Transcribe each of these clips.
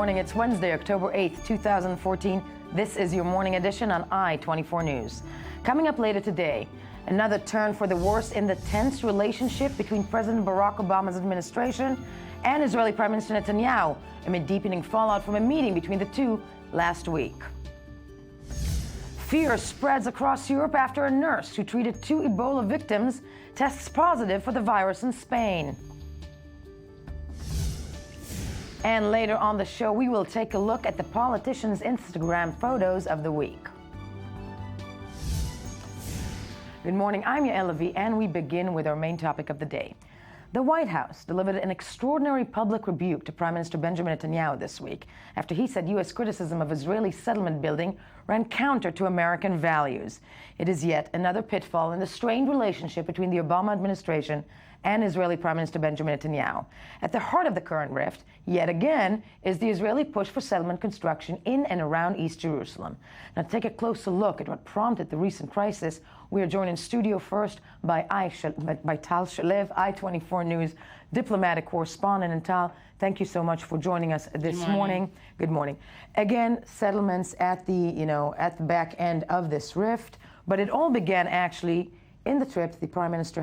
morning. It's Wednesday, October 8th, 2014. This is your morning edition on I-24 News. Coming up later today, another turn for the worse in the tense relationship between President Barack Obama's administration and Israeli Prime Minister Netanyahu amid deepening fallout from a meeting between the two last week. Fear spreads across Europe after a nurse who treated two Ebola victims tests positive for the virus in Spain. And later on the show, we will take a look at the politicians' Instagram photos of the week. Good morning, I'm Yael Levi, and we begin with our main topic of the day. The White House delivered an extraordinary public rebuke to Prime Minister Benjamin Netanyahu this week after he said U.S. criticism of Israeli settlement building ran counter to American values. It is yet another pitfall in the strained relationship between the Obama administration and Israeli Prime Minister Benjamin Netanyahu. At the heart of the current rift, yet again, is the Israeli push for settlement construction in and around East Jerusalem. Now, to take a closer look at what prompted the recent crisis, we are joined in studio first by Tal Shalev, I-24 News diplomatic correspondent. And Tal, thank you so much for joining us this morning. Good morning. Again, settlements at the back end of this rift, but it all began actually in the trip the Israeli Prime Minister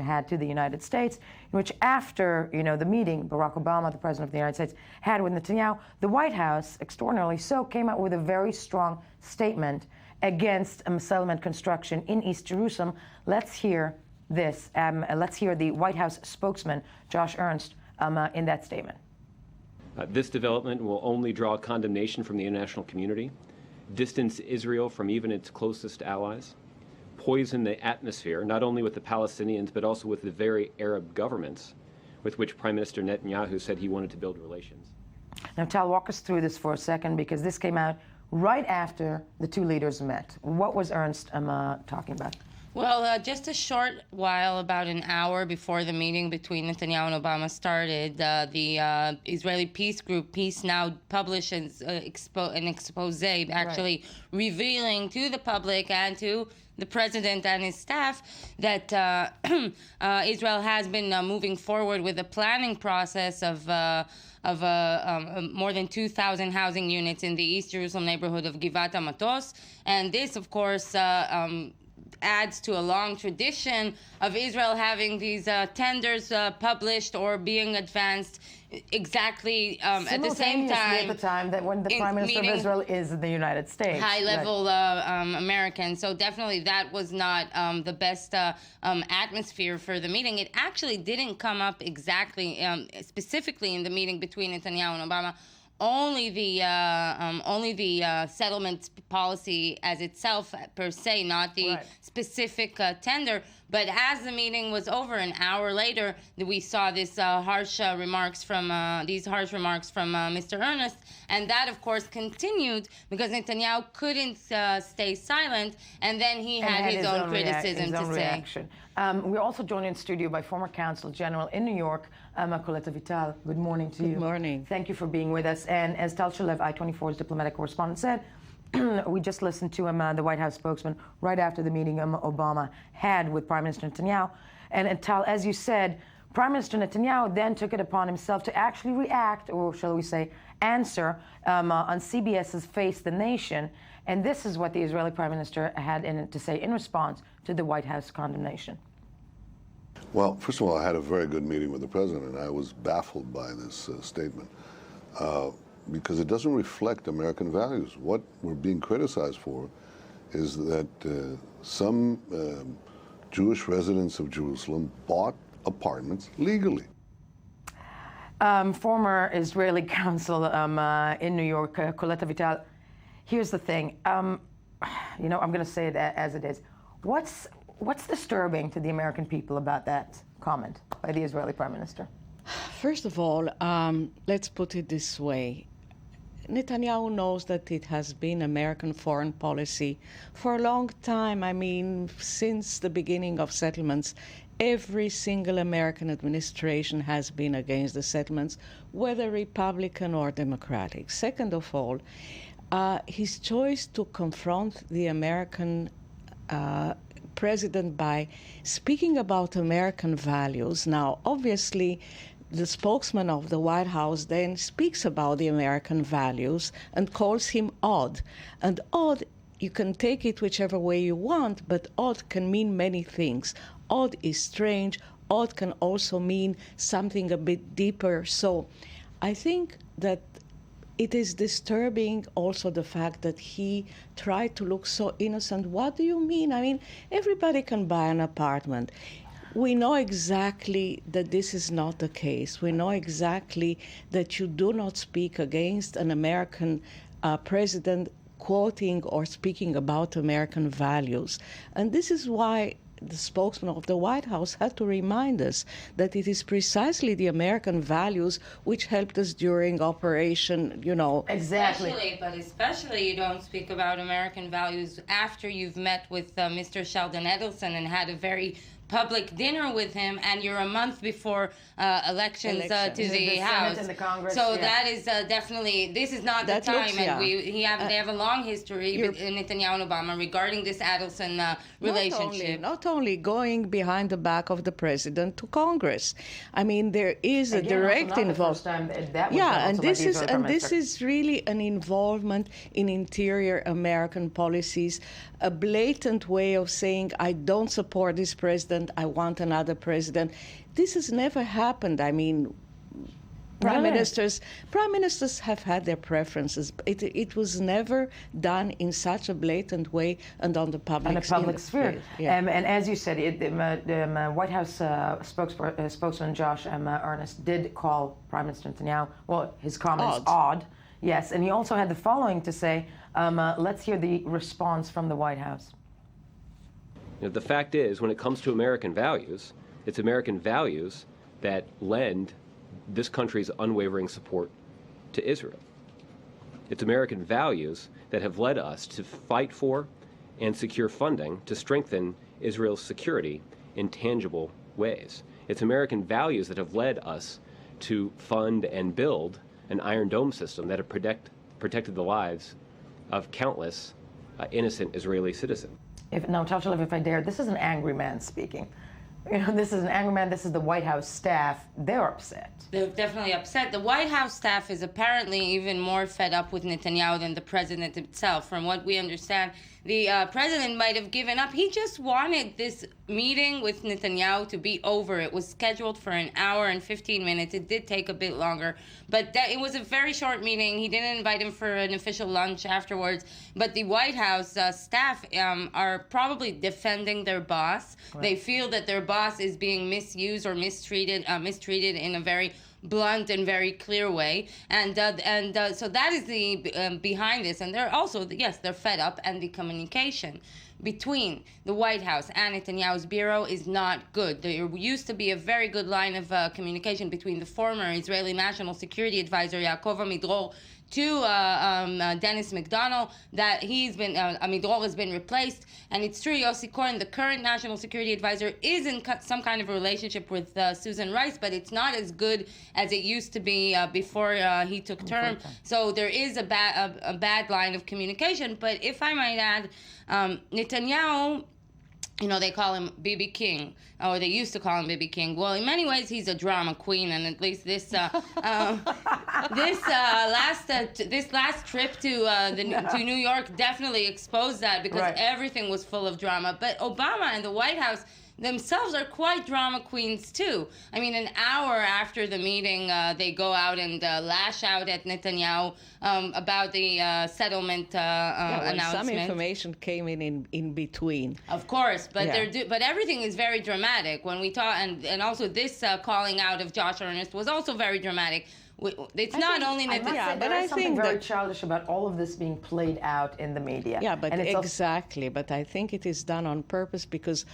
had to the United States, in which after, the meeting Barack Obama, the President of the United States, had with Netanyahu, the White House, extraordinarily so, came out with a very strong statement against settlement construction in East Jerusalem. Let's hear this. Let's hear the White House spokesman, Josh Ernst, in that statement. This development will only draw condemnation from the international community, distance Israel from even its closest allies, poison the atmosphere, not only with the Palestinians, but also with the very Arab governments with which Prime Minister Netanyahu said he wanted to build relations. Now, Tal, walk us through this for a second, because this came out right after the two leaders met. What was Ernst talking about? Well, just a short while, about an hour before the meeting between Netanyahu and Obama started, the Israeli peace group, Peace Now, published an expose actually revealing to the public and to the president and his staff that Israel has been moving forward with the planning process of more than 2,000 housing units in the East Jerusalem neighborhood of Givat HaMatos. And this, of course, adds to a long tradition of Israel having these tenders published or being advanced exactly at the same time. At the time that when the Prime Minister of Israel is in the United States. High-level American. So definitely that was not the best atmosphere for the meeting. It actually didn't come up exactly, specifically in the meeting between Netanyahu and Obama. Only the settlement policy as itself per se, not the specific tender. But as the meeting was over, an hour later, we saw this harsh remarks from Mr. Ernst, and that, of course, continued because Netanyahu couldn't stay silent, and then he had his own criticism to say. We're also joined in studio by former Consul General in New York, Coletta Vital. Good morning to you. Good morning. Thank you for being with us. And as Tal Shalev, I-24's diplomatic correspondent, said, we just listened to the White House spokesman right after the meeting Obama had with Prime Minister Netanyahu. And Tal, as you said, Prime Minister Netanyahu then took it upon himself to actually react, or shall we say, answer on CBS's Face the Nation. And this is what the Israeli Prime Minister had to say in response to the White House condemnation. Well, first of all, I had a very good meeting with the president, and I was baffled by this statement because it doesn't reflect American values. What we're being criticized for is that some Jewish residents of Jerusalem bought apartments legally. Former Israeli consul in New York, Coletta Vital, here's the thing. I'm going to say it as it is. What's disturbing to the American people about that comment by the Israeli Prime Minister? First of all, let's put it this way. Netanyahu knows that it has been American foreign policy for a long time. I mean, since the beginning of settlements, every single American administration has been against the settlements, whether Republican or Democratic. Second of all, his choice to confront the American president by speaking about American values. Now, obviously, the spokesman of the White House then speaks about the American values and calls him odd. And odd, you can take it whichever way you want, but odd can mean many things. Odd is strange. Odd can also mean something a bit deeper. So I think that it is disturbing also the fact that he tried to look so innocent. What do you mean? I mean, everybody can buy an apartment. We know exactly that this is not the case. We know exactly that you do not speak against an American president quoting or speaking about American values. And this is why the spokesman of the White House had to remind us that it is precisely the American values which helped us during Operation, Exactly. But especially you don't speak about American values after you've met with Mr. Sheldon Adelson and had a very public dinner with him, and you're a month before elections to the House. And the Congress, so that is definitely, this is not the time, and they have a long history, Netanyahu and Obama, regarding this Adelson relationship. Not only going behind the back of the president to Congress. I mean, there is a direct involvement. And this is really an involvement in interior American policies, a blatant way of saying, I don't support this president, I want another president. This has never happened. I mean, prime ministers have had their preferences. It was never done in such a blatant way and on the public sphere. And as you said, the White House spokesman Josh Earnest did call Prime Minister Netanyahu, his comments odd. Yes, and he also had the following to say. Let's hear the response from the White House. The fact is, when it comes to American values, it's American values that lend this country's unwavering support to Israel. It's American values that have led us to fight for and secure funding to strengthen Israel's security in tangible ways. It's American values that have led us to fund and build an Iron Dome system that have protected the lives of countless innocent Israeli citizens. Now, Tavshalev, if I dare, this is an angry man speaking. This is an angry man. This is the White House staff. They're upset. They're definitely upset. The White House staff is apparently even more fed up with Netanyahu than the president himself. From what we understand, the president might have given up. He just wanted this meeting with Netanyahu to be over. It was scheduled for an hour and 15 minutes. It did take a bit longer, but it was a very short meeting. He didn't invite him for an official lunch afterwards. But the White House staff are probably defending their boss. Right. They feel that their boss is being misused or mistreated in a very blunt and very clear way, and so that is the behind this. And they're also they're fed up, and the communication between the White House and Netanyahu's bureau is not good. There used to be a very good line of communication between the former Israeli National Security Advisor Yaakov Amidror to Dennis McDonnell, that Amidror has been replaced. And it's true, Yossi Cohen, the current National Security Advisor, is in some kind of a relationship with Susan Rice, but it's not as good as it used to be before he took term. So there is a bad line of communication. But if I might add, Netanyahu, they call him BB King, or they used to call him BB King. Well, in many ways, he's a drama queen, and at least this last trip to New York definitely exposed that, because everything was full of drama. But Obama and the White House themselves are quite drama queens too. I mean, an hour after the meeting, they go out and lash out at Netanyahu about the settlement announcement. Some information came in between. Of course, but but everything is very dramatic when we talk, and also this calling out of Josh Earnest was also very dramatic. It's not only Netanyahu, but I think very childish about all of this being played out in the media. Yeah, but exactly. But I think it is done on purpose, because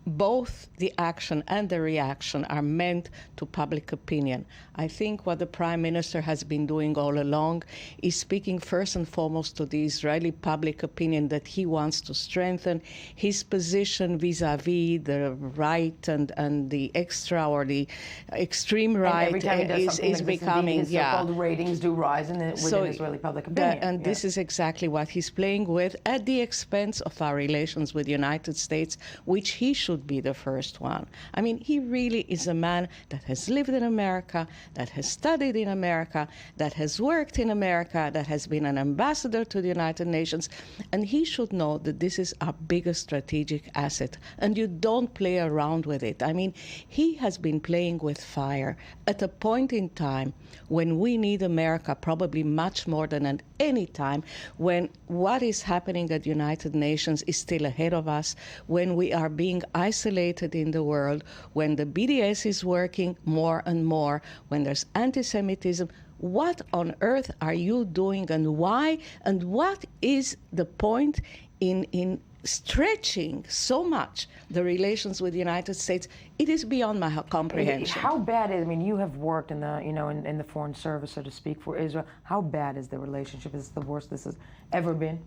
both the action and the reaction are meant to public opinion. I think what the Prime Minister has been doing all along is speaking first and foremost to the Israeli public opinion that he wants to strengthen his position vis-a-vis the right and the extra or the extreme right is becoming. His so-called ratings do rise within Israeli public opinion. This is exactly what he's playing with, at the expense of our relations with the United States, which he should should be the first one. I mean, he really is a man that has lived in America, that has studied in America, that has worked in America, that has been an ambassador to the United Nations, and he should know that this is our biggest strategic asset, and you don't play around with it. I mean, he has been playing with fire at a point in time when we need America probably much more than at any time, when what is happening at the United Nations is still ahead of us, when we are being isolated in the world, when the BDS is working more and more, when there's anti-Semitism. What on earth are you doing, and why? And what is the point in stretching so much the relations with the United States? It is beyond my comprehension. How bad is, I mean, you have worked in the, in the foreign service, so to speak, for Israel. How bad is the relationship? Is it the worst this has ever been?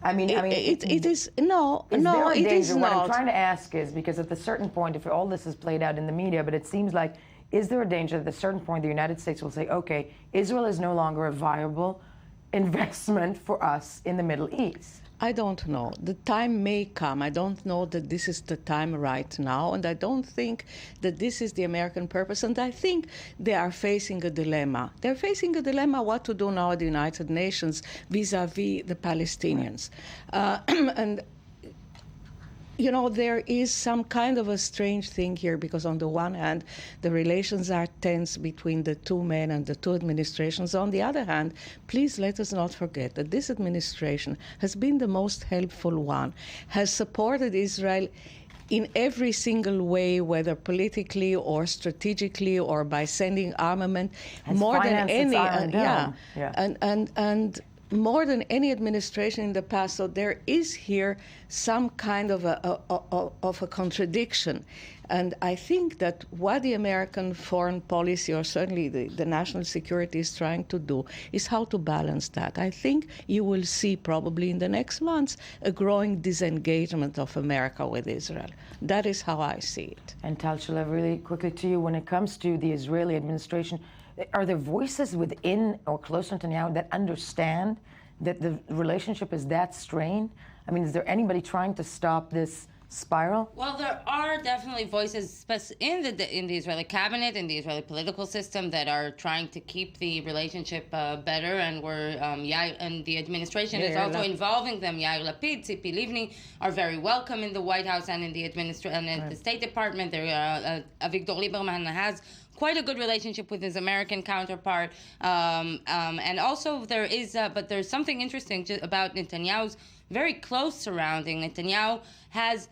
It is no, is no, there a it danger? is What not. I'm trying to ask is, because at a certain point, if all this is played out in the media, but it seems like, is there a danger that at a certain point the United States will say, okay, Israel is no longer a viable investment for us in the Middle East? I don't know. The time may come. I don't know that this is the time right now, and I don't think that this is the American purpose. And I think they are facing a dilemma. They're facing a dilemma what to do now at the United Nations vis-a-vis the Palestinians. And there is some kind of a strange thing here, because on the one hand, the relations are tense between the two men and the two administrations. On the other hand, please let us not forget that this administration has been the most helpful one, has supported Israel in every single way, whether politically or strategically or by sending armament, more than any, and more than any administration in the past. So there is here some kind of a contradiction. And I think that what the American foreign policy, or certainly the national security, is trying to do is how to balance that. I think you will see probably in the next months a growing disengagement of America with Israel. That is how I see it. And Tal Shalev, really quickly to you, when it comes to the Israeli administration, are there voices within or close to Netanyahu that understand that the relationship is that strained? I mean, is there anybody trying to stop this spiral? Well, there are definitely voices in the Israeli cabinet, in the Israeli political system, that are trying to keep the relationship better, and and the administration is also involving them. Yair Lapid, Tzipi Livni are very welcome in the White House and in the the State Department. Avigdor Lieberman has quite a good relationship with his American counterpart, and also but there's something interesting about Netanyahu's very close surrounding. Netanyahu has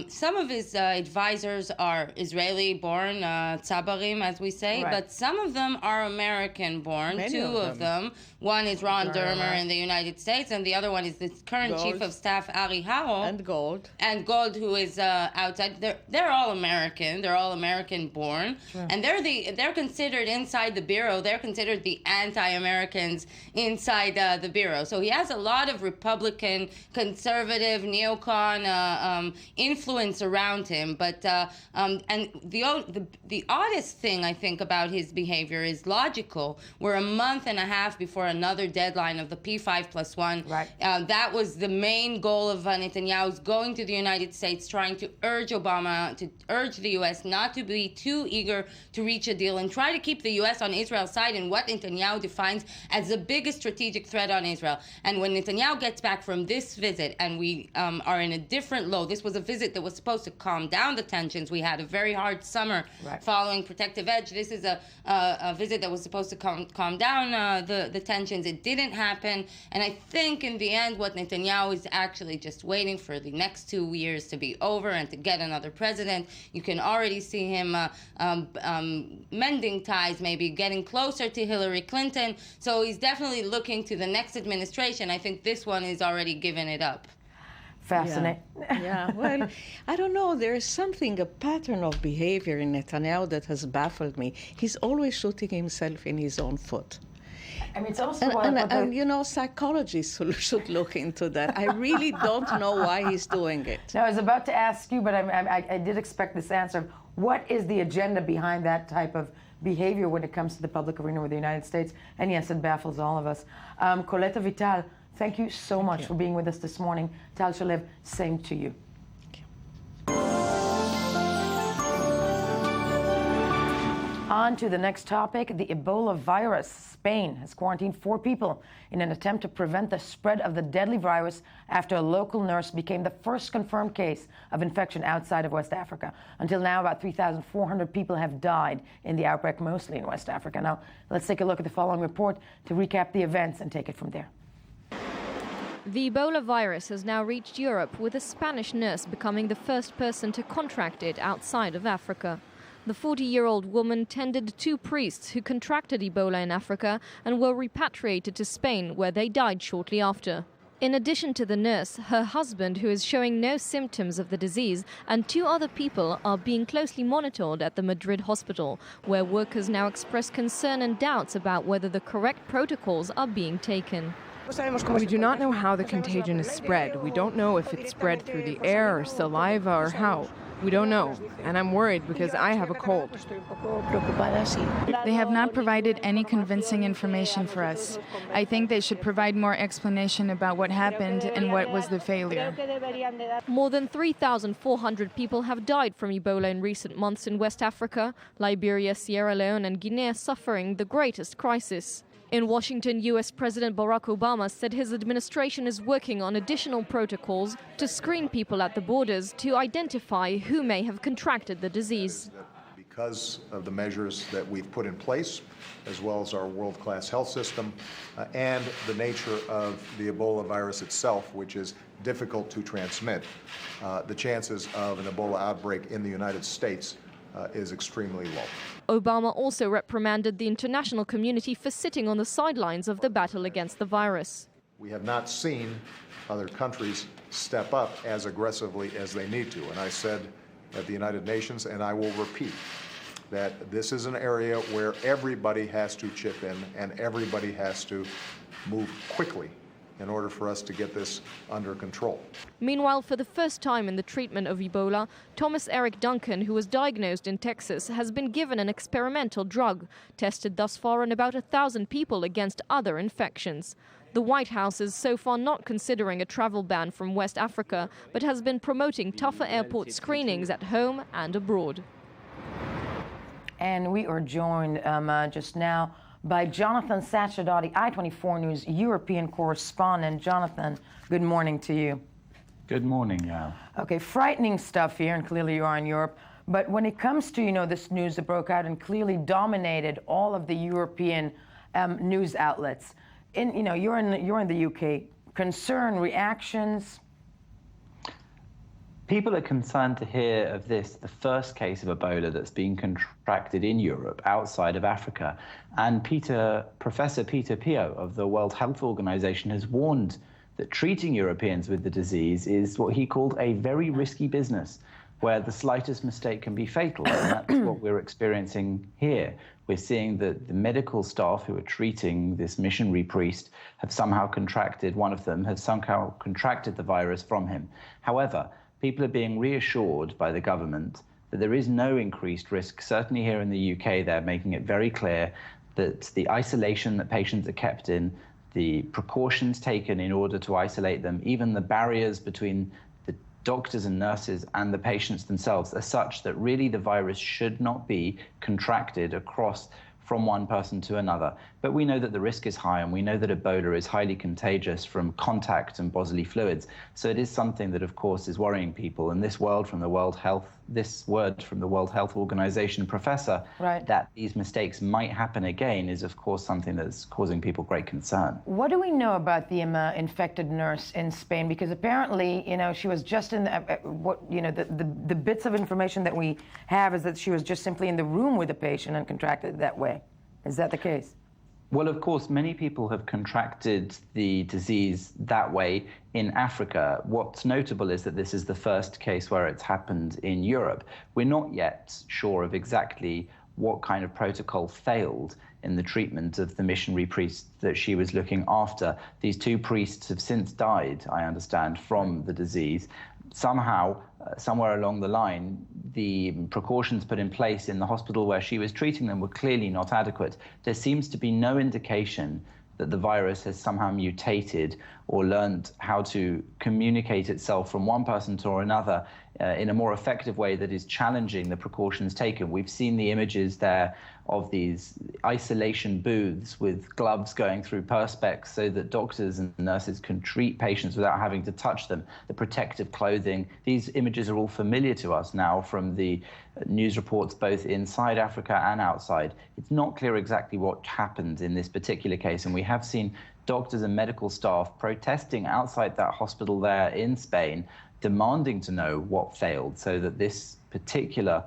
some of his advisors are Israeli-born, tzabarim, as we say, but some of them are American-born. Two of them. One is Ron Dermer in the United States, and the other one is the current Chief of Staff, Ari Haro. And Gold, who is outside. They're all American. They're all American-born. Sure. And they're considered inside the Bureau. They're considered the anti-Americans inside the Bureau. So he has a lot of Republican, conservative, neocon influence around him. But and the oddest thing, I think, about his behavior is logical. We're a month and a half before another deadline of the P5+1. That was the main goal of Netanyahu's going to the United States, trying to urge Obama, to urge the U.S. not to be too eager to reach a deal and try to keep the U.S. on Israel's side in what Netanyahu defines as the biggest strategic threat on Israel. And when Netanyahu gets back from this visit, and we are in a different low, this was a visit that was supposed to calm down the tensions. We had a very hard summer following Protective Edge. This is a visit that was supposed to calm down the tensions. It didn't happen. And I think in the end, what Netanyahu is actually just waiting for the next 2 years to be over and to get another president. You can already see him mending ties, maybe getting closer to Hillary Clinton. So he's definitely looking to the next administration. I think this one is already giving it up. Fascinating. Yeah, well, I don't know. There is a pattern of behavior in Netanyahu that has baffled me. He's always shooting himself in his own foot. I mean, it's also psychologists should look into that. I really don't know why he's doing it. Now, I was about to ask you, but I did expect this answer. What is the agenda behind that type of behavior when it comes to the public arena with the United States? And yes, it baffles all of us. Coletta Vital, thank you so much for being with us this morning. Tal Shalev, same to you. On to the next topic, the Ebola virus. Spain has quarantined 4 people in an attempt to prevent the spread of the deadly virus after a local nurse became the first confirmed case of infection outside of West Africa. Until now, about 3,400 people have died in the outbreak, mostly in West Africa. Now, let's take a look at the following report to recap the events and take it from there. The Ebola virus has now reached Europe, with a Spanish nurse becoming the first person to contract it outside of Africa. The 40-year-old woman tended 2 priests who contracted Ebola in Africa and were repatriated to Spain, where they died shortly after. In addition to the nurse, her husband, who is showing no symptoms of the disease, and 2 other people are being closely monitored at the Madrid hospital, where workers now express concern and doubts about whether the correct protocols are being taken. We do not know how the contagion is spread. We don't know if it's spread through the air or saliva or how. We don't know, and I'm worried because I have a cold. They have not provided any convincing information for us. I think they should provide more explanation about what happened and what was the failure. More than 3,400 people have died from Ebola in recent months in West Africa. Liberia, Sierra Leone and Guinea are suffering the greatest crisis. In Washington, U.S. President Barack Obama said his administration is working on additional protocols to screen people at the borders to identify who may have contracted the disease. Because of the measures that we've put in place, as well as our world-class health system, and the nature of the Ebola virus itself, which is difficult to transmit, the chances of an Ebola outbreak in the United States is extremely low. Obama also reprimanded the international community for sitting on the sidelines of the battle against the virus. We have not seen other countries step up as aggressively as they need to. And I said at the United Nations, and I will repeat, that this is an area where everybody has to chip in and everybody has to move quickly in order for us to get this under control. Meanwhile, for the first time in the treatment of Ebola, Thomas Eric Duncan, who was diagnosed in Texas, has been given an experimental drug, tested thus far on about 1,000 people against other infections. The White House is so far not considering a travel ban from West Africa, but has been promoting tougher airport screenings at home and abroad. And we are joined just now by Jonathan Sachadati, I-24 News European correspondent. Jonathan, good morning to you. Good morning, Yael. Okay, frightening stuff here, and clearly you are in Europe. But when it comes to, this news that broke out and clearly dominated all of the European news outlets, you're in the UK. Concern, reactions? People are concerned to hear of this, the first case of Ebola that's been contracted in Europe outside of Africa. And Professor Peter Pio of the World Health Organization has warned that treating Europeans with the disease is what he called a very risky business, where the slightest mistake can be fatal. And that's what we're experiencing here. We're seeing that the medical staff who are treating this missionary priest have somehow contracted, one of them has somehow contracted the virus from him. However, people are being reassured by the government that there is no increased risk. Certainly here in the UK, they're making it very clear that the isolation that patients are kept in, the precautions taken in order to isolate them, even the barriers between the doctors and nurses and the patients themselves are such that really the virus should not be contracted across from one person to another. But we know that the risk is high, and we know that Ebola is highly contagious from contact and bodily fluids. So it is something that, of course, is worrying people. And this word from the World Health Organization professor, right, that these mistakes might happen again is, of course, something that's causing people great concern. What do we know about the infected nurse in Spain? Because apparently, she was just in the bits of information that we have is that she was just simply in the room with the patient and contracted it that way. Is that the case? Well, of course, many people have contracted the disease that way in Africa. What's notable is that this is the first case where it's happened in Europe. We're not yet sure of exactly what kind of protocol failed in the treatment of the missionary priest that she was looking after. These 2 priests have since died, I understand, from the disease. Somehow, somewhere along the line, the precautions put in place in the hospital where she was treating them were clearly not adequate. There seems to be no indication that the virus has somehow mutated or learned how to communicate itself from one person to another in a more effective way that is challenging the precautions taken. We've seen the images there of these isolation booths with gloves going through perspex so that doctors and nurses can treat patients without having to touch them, the protective clothing. These images are all familiar to us now from the news reports both inside Africa and outside. It's not clear exactly what happened in this particular case, and we have seen doctors and medical staff protesting outside that hospital there in Spain, demanding to know what failed so that this particular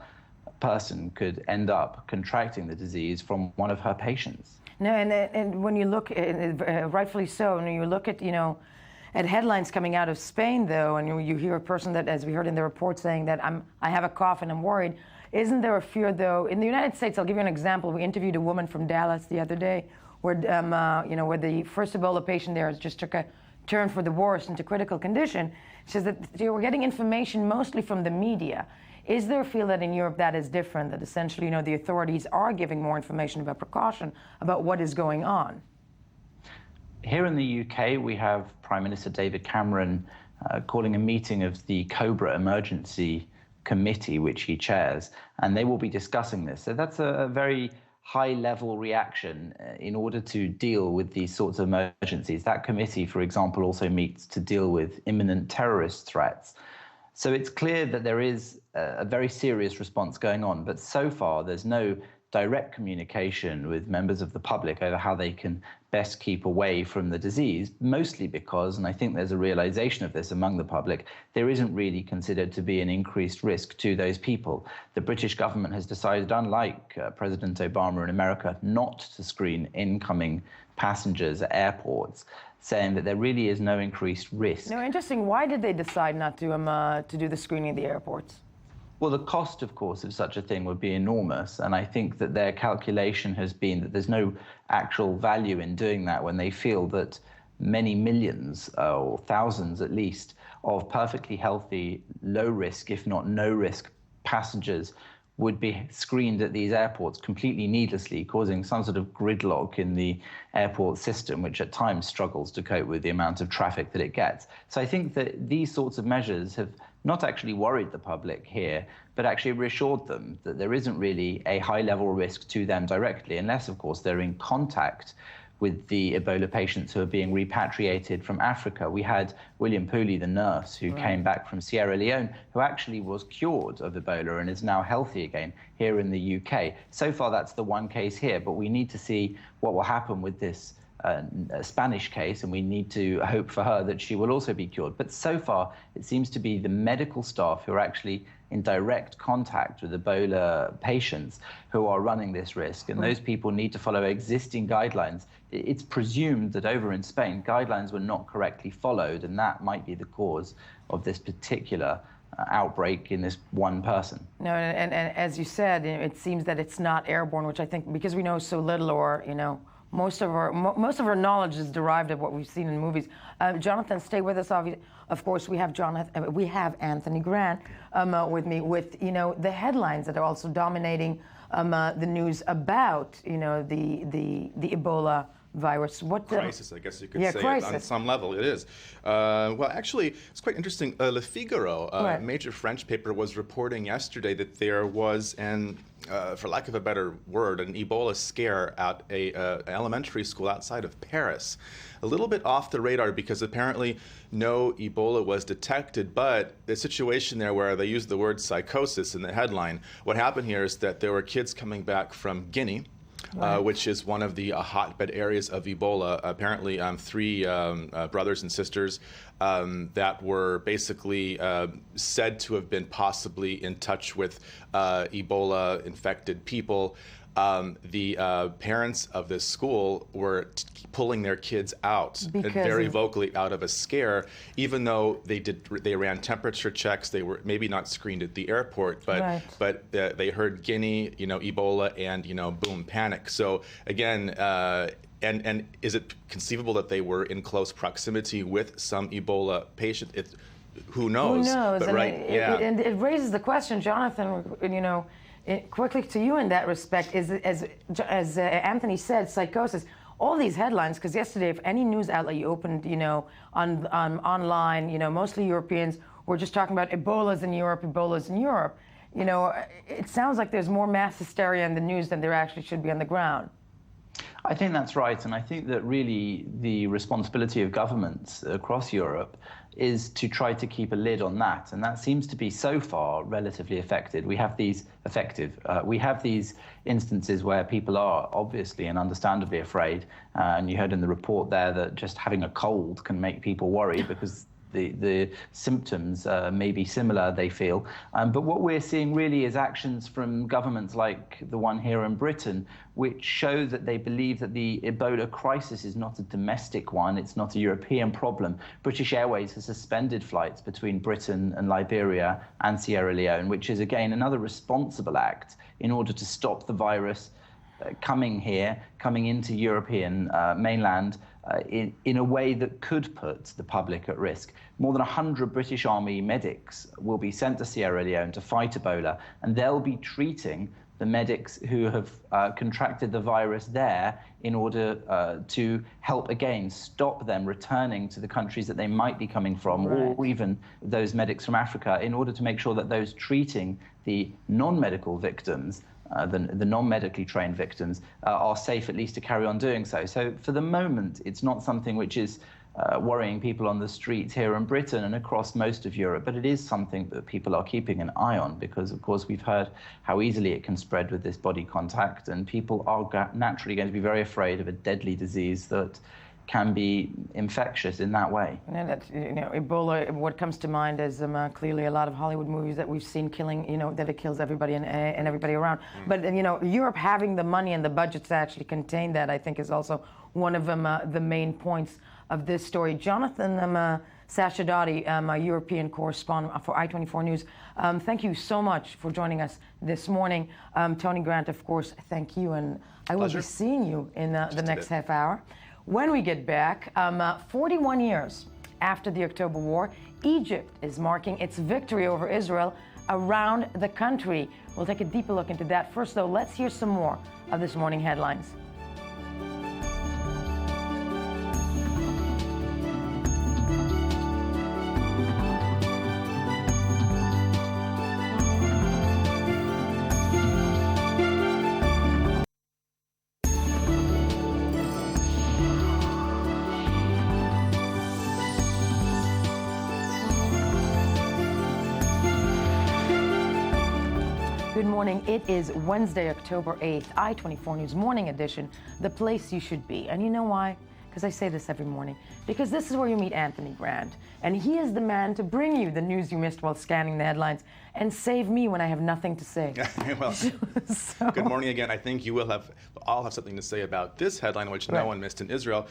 person could end up contracting the disease from one of her patients. No, and when you look, rightfully so, and you look at, at headlines coming out of Spain, though, and you hear a person that, as we heard in the report, saying that I have a cough and I'm worried. Isn't there a fear, though? In the United States, I'll give you an example. We interviewed a woman from Dallas the other day where, where the first Ebola patient there just took a turn for the worse into critical condition. She says that we're getting information mostly from the media. Is there a feel that in Europe that is different, that essentially, the authorities are giving more information about precaution, about what is going on? Here in the UK, we have Prime Minister David Cameron calling a meeting of the COBRA Emergency Committee, which he chairs, and they will be discussing this. So that's a very high-level reaction in order to deal with these sorts of emergencies. That committee, for example, also meets to deal with imminent terrorist threats. So it's clear that there is a very serious response going on, but so far there's no direct communication with members of the public over how they can best keep away from the disease, mostly because, and I think there's a realization of this among the public, there isn't really considered to be an increased risk to those people. The British government has decided, unlike President Obama in America, not to screen incoming passengers at airports, saying that there really is no increased risk. No, interesting. Why did they decide not to do the screening at the airports? Well, the cost, of course, of such a thing would be enormous, and I think that their calculation has been that there's no actual value in doing that when they feel that many millions, or thousands at least, of perfectly healthy, low-risk, if not no-risk passengers would be screened at these airports completely needlessly, causing some sort of gridlock in the airport system, which at times struggles to cope with the amount of traffic that it gets. So I think that these sorts of measures have not actually worried the public here, but actually reassured them that there isn't really a high-level risk to them directly, unless, of course, they're in contact with the Ebola patients who are being repatriated from Africa. We had William Pooley, the nurse who came back from Sierra Leone, who actually was cured of Ebola and is now healthy again here in the UK. So far, that's the one case here, but we need to see what will happen with this Spanish case, and we need to hope for her that she will also be cured. But so far, it seems to be the medical staff who are actually in direct contact with Ebola patients who are running this risk, and those people need to follow existing guidelines. It's presumed that over in Spain, guidelines were not correctly followed, and that might be the cause of this particular outbreak in this one person. No, and as you said, it seems that it's not airborne, which I think because we know so little, or most of our knowledge is derived of what we've seen in movies. Jonathan, stay with us. Of course, we have Anthony Grant with me with the headlines that are also dominating the news about the Ebola virus. What crisis, I guess you could say it on some level. It is. Well, actually, it's quite interesting. Le Figaro, a major French paper, was reporting yesterday that there was for lack of a better word, an Ebola scare at an elementary school outside of Paris. A little bit off the radar because apparently no Ebola was detected, but the situation there where they used the word psychosis in the headline, what happened here is that there were kids coming back from Guinea, which is one of the hotbed areas of Ebola. Apparently, 3 brothers and sisters that were basically said to have been possibly in touch with Ebola-infected people. The parents of this school were pulling their kids out very vocally out of a scare, even though they ran temperature checks. They were maybe not screened at the airport, but they heard Guinea, Ebola, and boom, panic. So again, and is it conceivable that they were in close proximity with some Ebola patient? Who knows? Who knows? But and it raises the question, Jonathan. Quickly to you in that respect, is as Anthony said, psychosis. all these headlines, because yesterday, if any news outlet you opened, online, mostly Europeans were just talking about Ebola's in Europe, Ebola's in Europe. It sounds like there's more mass hysteria in the news than there actually should be on the ground. I think that's right, and I think that really the responsibility of governments across Europe is to try to keep a lid on that, and that seems to be so far relatively effective. We have these instances where people are obviously and understandably afraid, and you heard in the report there that just having a cold can make people worry because the symptoms may be similar, they feel. But what we're seeing really is actions from governments like the one here in Britain, which show that they believe that the Ebola crisis is not a domestic one, it's not a European problem. British Airways has suspended flights between Britain and Liberia and Sierra Leone, which is, again, another responsible act in order to stop the virus coming into European mainland in a way that could put the public at risk. More than 100 British Army medics will be sent to Sierra Leone to fight Ebola, and they'll be treating the medics who have contracted the virus there in order to help, again, stop them returning to the countries that they might be coming from, right, or even those medics from Africa, in order to make sure that those treating the non-medical victims, the non-medically trained victims, are safe at least to carry on doing so. So for the moment, it's not something which is worrying people on the streets here in Britain and across most of Europe, but it is something that people are keeping an eye on because, of course, we've heard how easily it can spread with this body contact, and people are naturally going to be very afraid of a deadly disease that can be infectious in that way. And that's, Ebola, what comes to mind is clearly a lot of Hollywood movies that we've seen killing, that it kills everybody and everybody around. But, Europe having the money and the budget to actually contain that, I think, is also one of the main points of this story. Jonathan Sashadati, a European correspondent for I-24 News, thank you so much for joining us this morning. Tony Grant, of course, thank you, and I will be seeing you in the next half hour. When we get back, 41 years after the October War, Egypt is marking its victory over Israel around the country. We'll take a deeper look into that. First, though, let's hear some more of this morning headlines. Good morning. It is Wednesday, October 8th, I-24 News Morning Edition, the place you should be. And you know why? Because I say this every morning. Because this is where you meet Anthony Grant. And he is the man to bring you the news you missed while scanning the headlines and save me when I have nothing to say. Well, good morning again. I think you will all have something to say about this headline, which no one missed in Israel,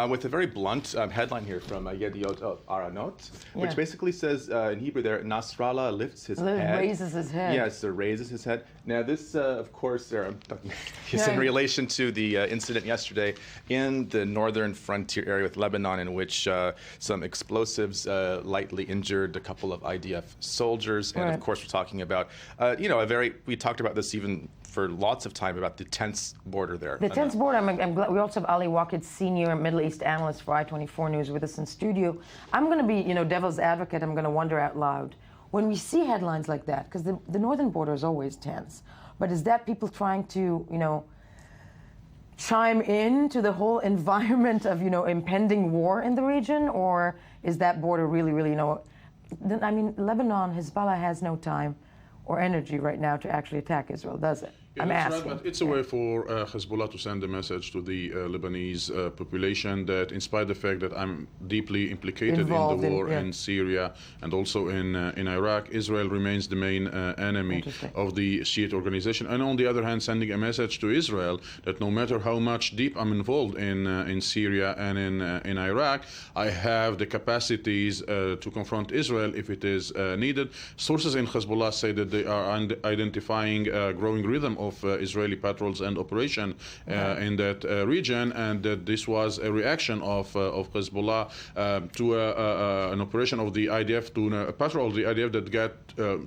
with a very blunt headline here from Yediot Aharonot, which basically says in Hebrew there, Nasrallah lifts his head. Raises his head. Yes, raises his head. Now this, of course, is in relation to the incident yesterday in the northern frontier area with Lebanon, in which some explosives lightly injured a couple of IDF soldiers. And of course, we're talking about, we talked about this even for lots of time, about the tense border there. The tense border, I'm glad. We also have Ali Waqid, senior Middle East analyst for I-24 News, with us in studio. I'm going to be, devil's advocate. I'm going to wonder out loud. When we see headlines like that, because the northern border is always tense, but is that people trying to, chime in to the whole environment of, impending war in the region? Or is that border really, Lebanon, Hezbollah has no time or energy right now to actually attack Israel, does it? Yeah, that's right, but it's a way for Hezbollah to send a message to the Lebanese population that, in spite of the fact that I'm deeply implicated in the war in Syria and also in Iraq, Israel remains the main enemy of the Shiite organization. And on the other hand, sending a message to Israel that no matter how much deep I'm involved in Syria and in Iraq, I have the capacities to confront Israel if it is needed. Sources in Hezbollah say that they are identifying a growing rhythm of Israeli patrols and operation in that region, and that this was a reaction of Hezbollah to an operation of the IDF, to a patrol of the IDF that got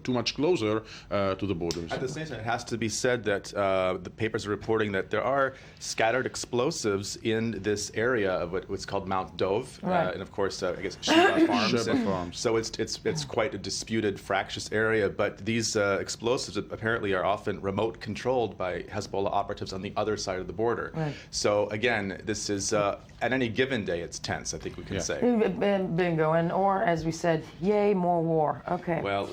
too much closer to the borders. At the same time, it has to be said that the papers are reporting that there are scattered explosives in this area of what's called Mount Dov, and of course, I guess Sheba Farms. So it's quite a disputed, fractious area. But these explosives apparently are often remote controlled by Hezbollah operatives on the other side of the border. So again, this is at any given day, it's tense. I think we can say. Bingo, and or as we said, yay, more war. Okay. Well,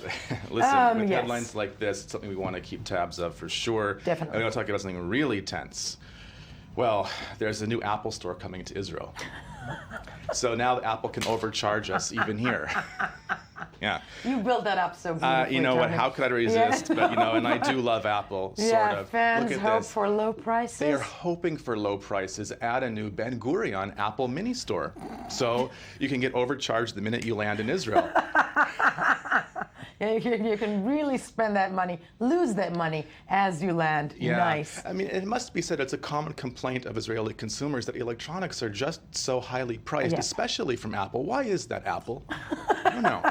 listen, with headlines like this, it's something we want to keep tabs of for sure. Definitely. I'm going to talk about something really tense. Well, there's a new Apple store coming to Israel. So now Apple can overcharge us even here. Yeah. You built that up so beautifully. You know what? How could I resist? But and I do love Apple, sort of. Fans Look at hope this. for low prices. They are hoping for low prices at a new Ben Gurion Apple mini store. So you can get overcharged the minute you land in Israel. You can really spend that money, lose that money as you land. Yeah. Nice. I mean, it must be said it's a common complaint of Israeli consumers that electronics are just so highly priced, especially from Apple. Why is that, Apple? I don't know.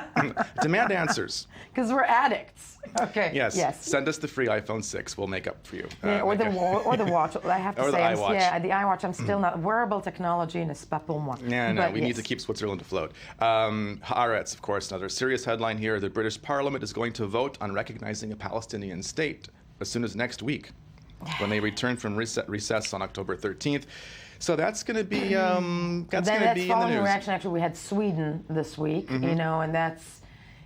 Demand answers. Because we're addicts. Okay. Yes. Send us the free iPhone 6. We'll make up for you. Or the watch. I have to or say, the iWatch. the iWatch. I'm still not. Wearable technology n'est pas pour moi. No. We need to keep Switzerland afloat. Haaretz, of course, another serious headline here. The British Parliament is going to vote on recognizing a Palestinian state as soon as next week, when they return from recess on October 13th. So that's going to be be in the following news. reaction. Actually, we had Sweden this week. And that's.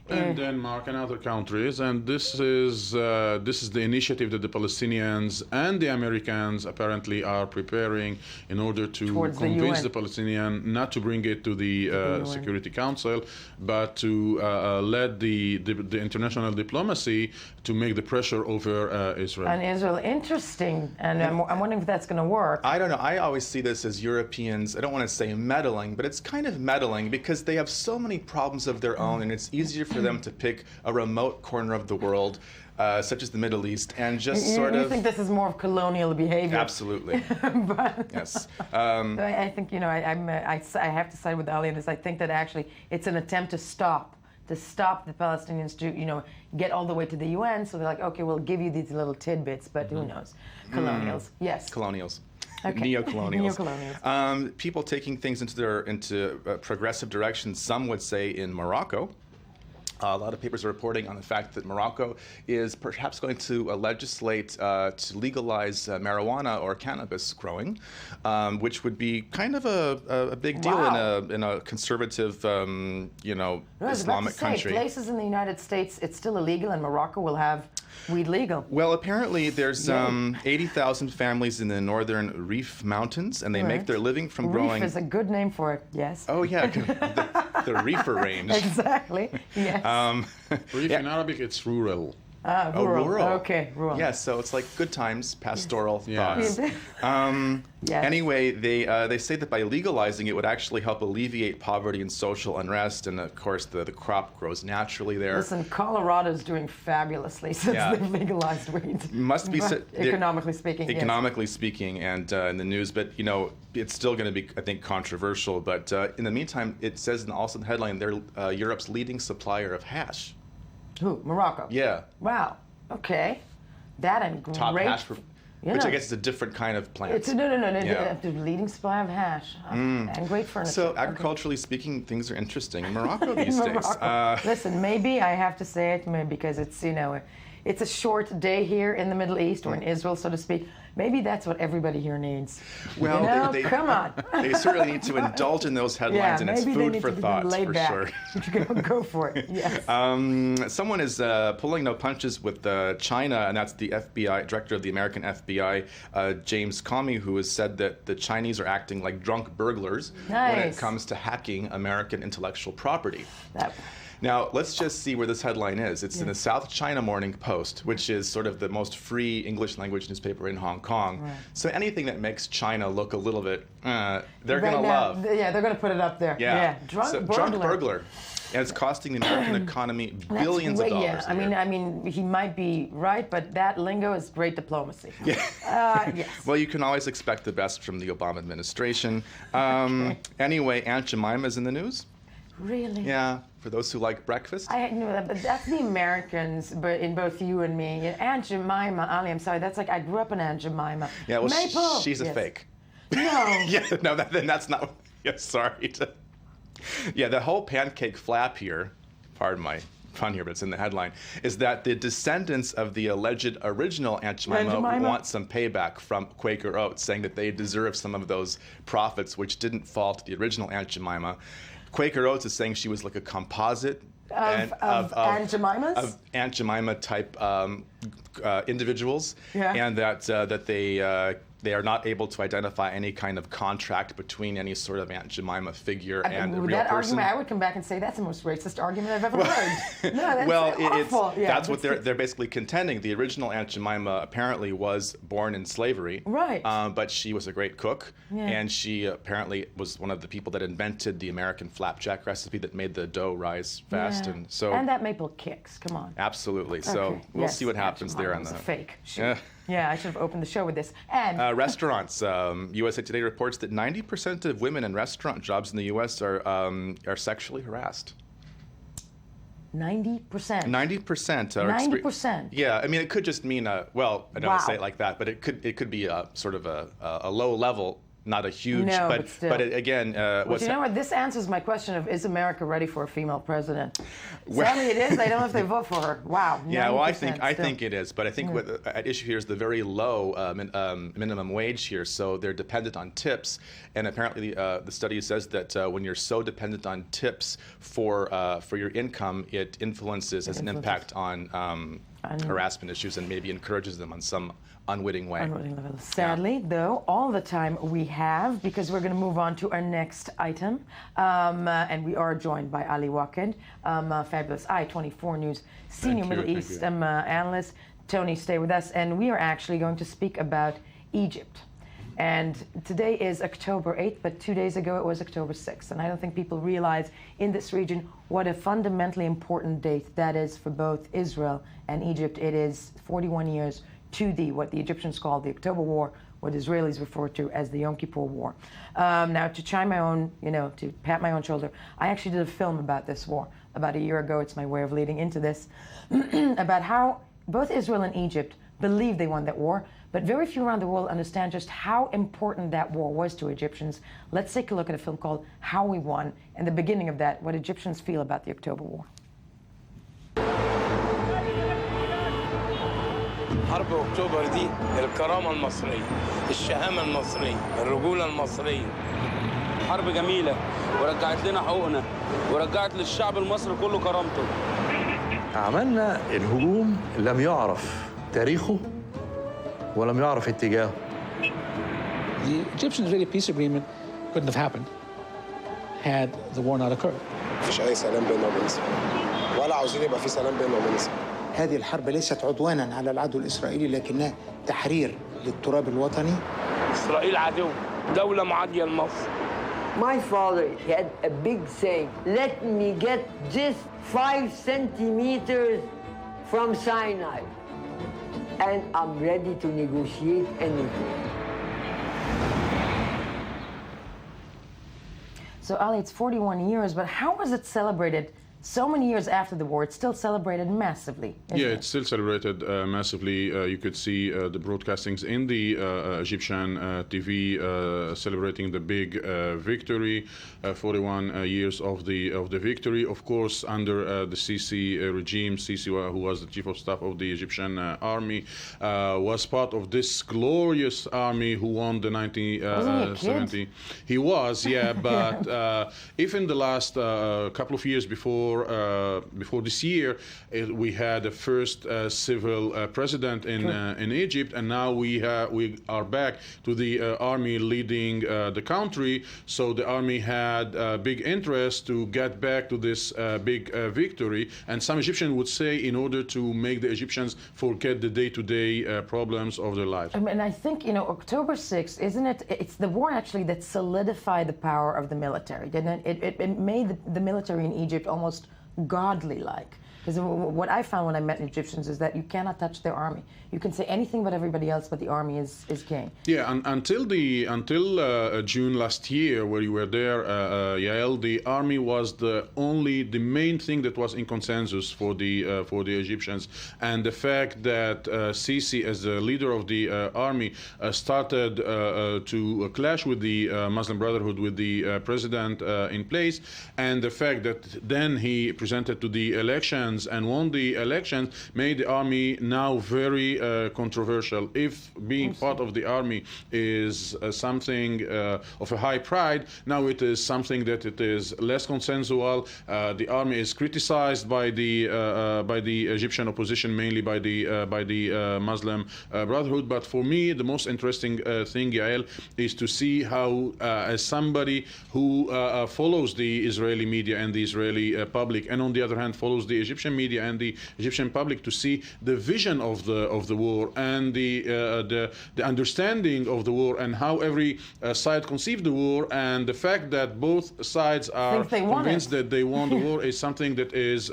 And Denmark and other countries, and this is the initiative that the Palestinians and the Americans apparently are preparing in order to convince the Palestinian not to bring it to the Security Council, but to let the international diplomacy to make the pressure over Israel. And Israel, interesting, and I'm wondering if that's going to work. I don't know. I always see this as Europeans, I don't want to say meddling, but it's kind of meddling because they have so many problems of their own, and it's easier for them to pick a remote corner of the world, such as the Middle East, and just You think this is more of colonial behavior? Absolutely. Yes. I think I have to side with Ali in this. I think that actually it's an attempt to stop the Palestinians to get all the way to the UN. So they're like, okay, we'll give you these little tidbits, but who knows? Colonials. Yes. Colonials. Okay. Neo-colonials. People taking things into progressive directions, some would say in Morocco. A lot of papers are reporting on the fact that Morocco is perhaps going to legislate to legalize marijuana or cannabis growing, which would be kind of a big deal in a conservative, Islamic country. Places in the United States, it's still illegal, and Morocco will have weed legal. Well, apparently there's 80,000 families in the northern Rif Mountains, and they make their living from growing. Rif is a good name for it. Yes. Oh yeah, the Reefer range. Exactly. Yes. Reef in Arabic, it's rural. Rural. Okay, rural. Yes, so it's like good times, pastoral thoughts. Yes. Anyway, they say that by legalizing it would actually help alleviate poverty and social unrest, and of course the crop grows naturally there. Listen, Colorado's doing fabulously since they've legalized weed. Must be economically speaking. Economically speaking, and in the news, but it's still going to be, I think, controversial. But in the meantime, it says also in the headline they're Europe's leading supplier of hash. Who? Morocco? Yeah. Wow. Okay. That and great. Top hash, which I guess is a different kind of plant. It's no. The leading supply of hash and great furniture. So agriculturally speaking, things are interesting in Morocco these days. Listen, maybe I have to say it because it's it's a short day here in the Middle East or in Israel, so to speak. Maybe that's what everybody here needs. Well, come on. They certainly need to indulge in those headlines, and it's food for thought, for sure. Go for it. Yes. Someone is pulling no punches with China, and that's the FBI director of the American FBI, James Comey, who has said that the Chinese are acting like drunk burglars when it comes to hacking American intellectual property. Now, let's just see where this headline is. It's in the South China Morning Post, which is sort of the most free English language newspaper in Hong Kong. Right. So anything that makes China look a little bit, they're Right going to now, love. Yeah, they're going to put it up there. Yeah. Drunk Drunk burglar. And it's costing the American economy billions of dollars. Yeah, I mean, he might be right, but that lingo is great diplomacy. Yeah. Yes. Well, you can always expect the best from the Obama administration. Anyway, Aunt Jemima's in the news. Really? Yeah, for those who like breakfast. I know that, but that's the Americans, but in both you and me. Aunt Jemima, Ali, I'm sorry, that's like I grew up in Aunt Jemima. Yeah, well, Maple. she's a fake. No. Yeah, no, then that's not. Yeah, sorry. Yeah, the whole pancake flap here, pardon my pun here, but it's in the headline, is that the descendants of the alleged original Aunt Jemima want some payback from Quaker Oats, saying that they deserve some of those profits which didn't fall to the original Aunt Jemima. Quaker Oats is saying she was like a composite of Aunt Jemimas? Of Aunt Jemima type individuals, yeah. And that they are not able to identify any kind of contract between any sort of Aunt Jemima figure and a real that person. Argument, I would come back and say that's the most racist argument I've ever heard. No, that's awful. That's what they're basically contending. The original Aunt Jemima apparently was born in slavery, right? But she was a great cook, yeah. And she apparently was one of the people that invented the American flapjack recipe that made the dough rise fast, yeah. and that maple kicks. Come on. Absolutely. So okay. we'll see what happens there on the fake. Yeah, I should have opened the show with this. And restaurants. USA Today reports that 90% of women in restaurant jobs in the U.S. are sexually harassed. 90%. 90%. 90%. Yeah, I mean, it could just mean well, I don't want to say it like that, but it could be a sort of a low level. Not a huge, no, but again, but you know what? This answers my question of is America ready for a female president? Sadly, it is. I don't know if they vote for her. Wow. Yeah, well, I think it is, but I think what at issue here is the very low minimum wage here. So they're dependent on tips, and apparently the study says that when you're so dependent on tips for your income, it influences, has an impact on harassment issues and maybe encourages them on some unwitting way. Sadly, though, all the time we have, because we're going to move on to our next item, and we are joined by Ali Waked, fabulous I-24 News senior Middle East analyst. Tony, stay with us, and we are actually going to speak about Egypt. And today is October 8th, but 2 days ago it was October 6th. And I don't think people realize in this region what a fundamentally important date that is for both Israel and Egypt. It is 41 years to what the Egyptians call the October War, what Israelis refer to as the Yom Kippur War. Now, to chime my own, to pat my own shoulder, I actually did a film about this war about a year ago. It's my way of leading into this, about how both Israel and Egypt believe they won that war, but very few around the world understand just how important that war was to Egyptians. Let's take a look at a film called How We Won, and the beginning of that, what Egyptians feel about the October War. حرب أكتوبر دي الكرامة المصرية، الشهامة المصرية، الرجولة المصرية. حرب جميلة ورجعت لنا حقوقنا ورجعت للشعب المصري كله كرامته. عملنا الهجوم لم يعرف تاريخه ولم يعرف اتجاهه. The Egyptian-Israeli peace agreement couldn't have happened had the war not occurred. مفيش أي سلام بيننا وبين إسرائيل ولا عاوزين يبقى في سلام بيننا وبين إسرائيل. هذه الحرب ليست عدوانا على العدو الإسرائيلي لكنها تحرير للتراب الوطني. إسرائيل عدو، دولة معادية لمصر. My father had a big saying, let me get just 5 centimeters from Sinai, and I'm ready to negotiate anything. So, Ali, it's 41 years, but how was it celebrated so many years after the war? It's still celebrated massively. Yeah, it's still celebrated massively. You could see the broadcastings in the Egyptian TV celebrating the big victory, 41 years of the victory. Of course, under the Sisi regime, Sisi, who was the chief of staff of the Egyptian army, was part of this glorious army who won the 1970. He was, yeah, but if in the last couple of years before before this year, we had the first civil president in Egypt, and now we are back to the army leading the country. So the army had a big interest to get back to this big victory, and some Egyptians would say in order to make the Egyptians forget the day-to-day problems of their lives. And I think, October 6th, isn't it? It's the war actually that solidified the power of the military, didn't it? It made the military in Egypt almost godly-like. Because what I found when I met Egyptians is that you cannot touch their army. You can say anything about everybody else, but the army is king. Yeah, until June last year, where you were there, Yael, the army was the main thing that was in consensus for the Egyptians, and the fact that Sisi, as the leader of the army, started to clash with the Muslim Brotherhood, with the president in place, and the fact that then he presented to the elections and won the elections made the army now very controversial. If being part of the army is something of a high pride, now it is something that it is less consensual. The army is criticized by the Egyptian opposition, mainly by the Muslim Brotherhood. But for me, the most interesting thing, Yael, is to see how, as somebody who follows the Israeli media and the Israeli public, and on the other hand follows the Egyptian media and the Egyptian public, to see the vision of the war and the understanding of the war and how every side conceived the war, and the fact that both sides are convinced that they won the war is something that is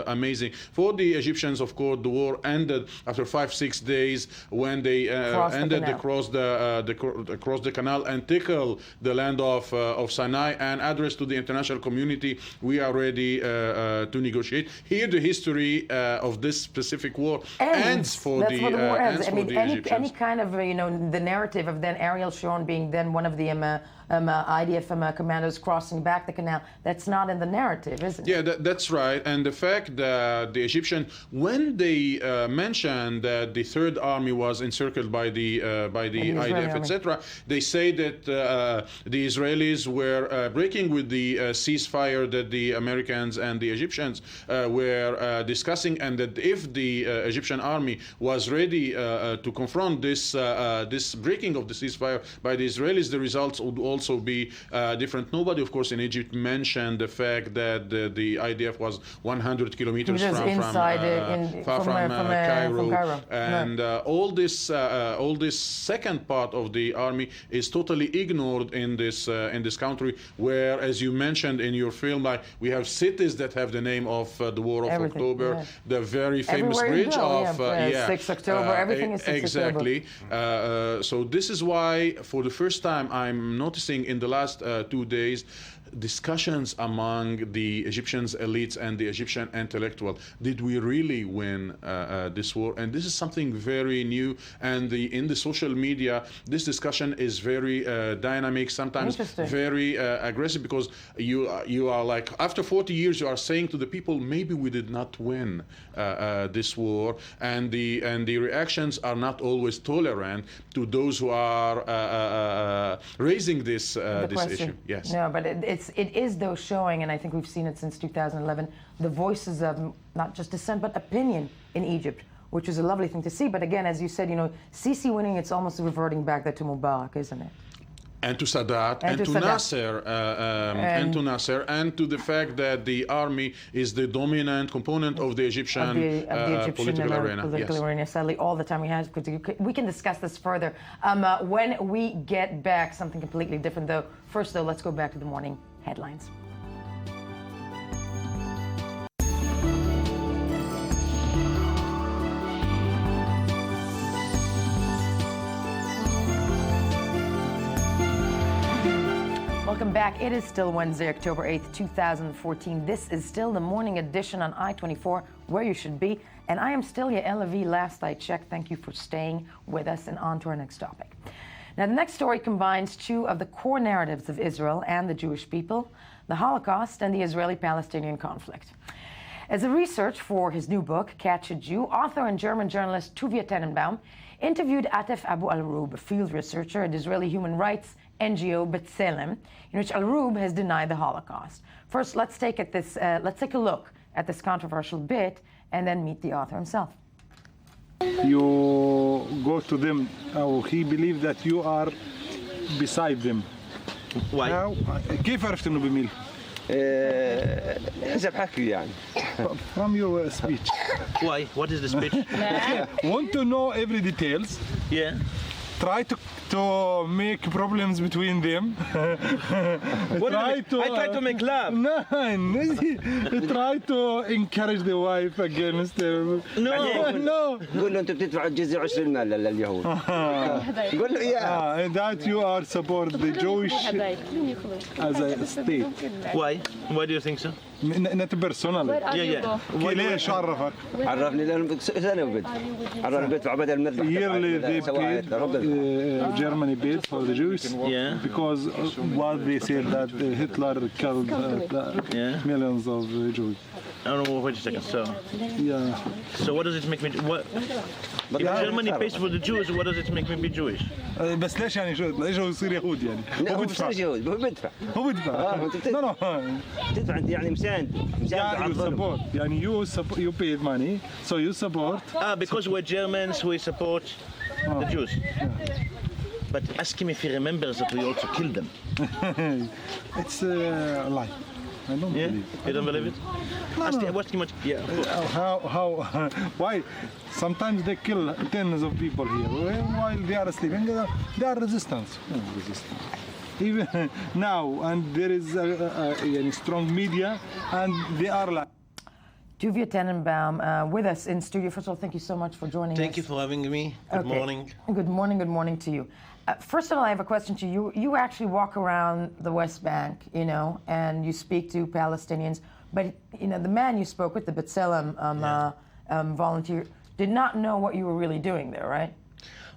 amazing. For the Egyptians, of course, the war ended after 5-6 days when they ended across the canal and tickled the land of Sinai and addressed to the international community, we are ready to negotiate. Here the history of this specific war ends for the Egyptians. Any kind of the narrative of then Ariel Sharon being then one of the IDF commandos crossing back the canal, that's not in the narrative, isn't it? Yeah, that's right. And the fact that the Egyptian, when they mentioned that the Third Army was encircled by the IDF, etc., they say that the Israelis were breaking with the ceasefire that the Americans and the Egyptians were discussing, and that if the Egyptian army was ready to confront this breaking of the ceasefire by the Israelis, the results would also be different. Nobody, of course, in Egypt mentioned the fact that the IDF was 100 kilometers far from Cairo. And all this second part of the army is totally ignored in this country, where, as you mentioned in your film, like we have cities that have the name of the War of October, the very famous bridge of 6 October, everything is 6 exactly. So this is why, for the first time, I'm noticing in the last 2 days discussions among the Egyptians elites and the Egyptian intellectual. Did we really win this war? And this is something very new. And in the social media, this discussion is very dynamic, sometimes very aggressive, because you are like, after 40 years, you are saying to the people, maybe we did not win this war. And the reactions are not always tolerant to those who are raising this issue. Yes. No, but it is though showing, and I think we've seen it since 2011, the voices of not just dissent but opinion in Egypt, which is a lovely thing to see. But again, as you said, Sisi winning, it's almost reverting back there to Mubarak, isn't it? And to Sadat, and to Nasser, and to the fact that the army is the dominant component of the Egyptian, political arena. Sadly, all the time we have, we can discuss this further when we get back. Something completely different, though. First, though, let's go back to the morning headlines. Welcome back. It is still Wednesday, October 8th, 2014. This is still the morning edition on I-24, where you should be. And I am still Yael Levi. Last I checked. Thank you for staying with us, and on to our next topic. Now, the next story combines two of the core narratives of Israel and the Jewish people, the Holocaust and the Israeli-Palestinian conflict. As a research for his new book, Catch a Jew, author and German journalist Tuvia Tenenbaum interviewed Atef Abu Al-Rub, a field researcher at Israeli Human Rights NGO B'Tselem, in which Al-Roub has denied the Holocaust. First, let's take a look at this controversial bit and then meet the author himself. You go to them, he believes that you are beside them. Why? كيف عرفت انه بميل؟ حسب حكي يعني. From your speech. Why? What is the speech? Want to know every details? Yeah. Try to make problems between them. I try to make love. No, try to encourage the wife against them. No. قول له أنت بتدفع الجزية 20 مال لليهود. قول له yeah. That you are support the Jewish as a state. Why? Why do you think so? Not personally. Yeah. ليش عرفك؟ عرفني لأنه سنة وبدفع. عرفني بدفع بدل ما أدفع. Yearly they paid. Germany paid for the Jews because what they said that Hitler killed millions of Jews. I don't know. Wait a second. So what does it make me? What? If Germany pays for the Jews, what does it make me be Jewish? بس ليش يعني ليش هو يصير يهود يعني؟ هو بدفع. هو بدفع. No. تدفع أنت يعني مساند. You support. يعني you paid money, so you support. Because we're Germans, we support the Jews. But ask him if he remembers that we also killed them. It's a lie. I don't believe. You don't believe it? Ask him what. How? Why? Sometimes they kill tens of people here while they are sleeping. They are resistance. Even now, and there is a strong media, and they are like. Tuvia Tenenbaum with us in studio. First of all, thank you so much for joining us. Thank you for having me. Good morning. Good morning to you. First of all, I have a question to you. You actually walk around the West Bank, and you speak to Palestinians. But, the man you spoke with, the B'Tselem volunteer, did not know what you were really doing there, right?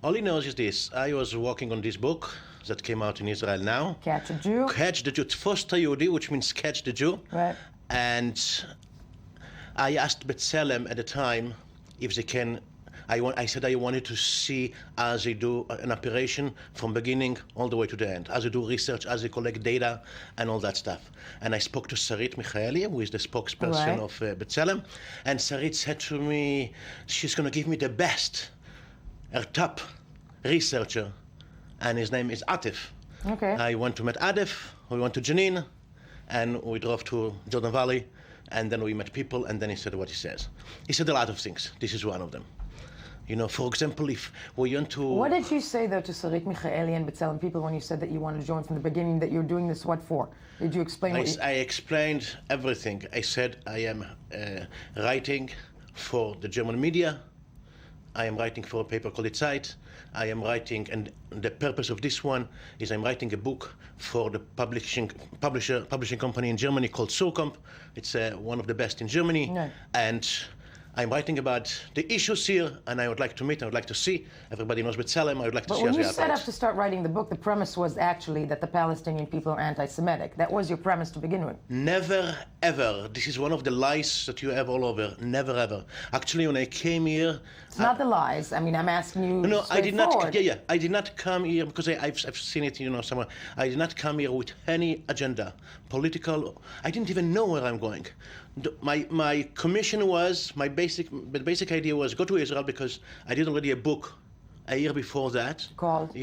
All he knows is this. I was working on this book that came out in Israel now. Catch a Jew. Catch the Jew. Foster Yehudi, which means catch the Jew. Right. And I asked B'Tselem at the time if they can. I said I wanted to see as they do an operation from beginning all the way to the end, as they do research, as they collect data, and all that stuff. And I spoke to Sarit Michaeli, who is the spokesperson of B'Tselem, and Sarit said to me, she's going to give me the best, her top researcher, and his name is Atif. Okay. I went to meet Atif, we went to Jenin, and we drove to Jordan Valley, and then we met people, and then he said what he says. He said a lot of things. This is one of them. For example, if we want to... What did you say, though, to Sarit Michaeli and B'Tselem people when you said that you wanted to join from the beginning, that you're doing this, what for? Did you explain I explained everything. I said I am writing for the German media. I am writing for a paper called Die Zeit. I am writing, and the purpose of this one is I'm writing a book for the publishing company in Germany called Surkamp. It's one of the best in Germany. No. And I'm writing about the issues here, and I would like to meet, I would like to see. Everybody knows B'Tselem, I would like to see. But when you set up to start writing the book, the premise was actually that the Palestinian people are anti-Semitic. That was your premise to begin with. Never, ever. This is one of the lies that you have all over. Never, ever. Actually, when I came here... It's not the lies. I mean, I'm asking you No, I did not. Yeah. I did not come here because I've seen it, somewhere. I did not come here with any agenda, political. I didn't even know where I'm going. My commission was, the basic idea was go to Israel because I did already a book a year before that. Called?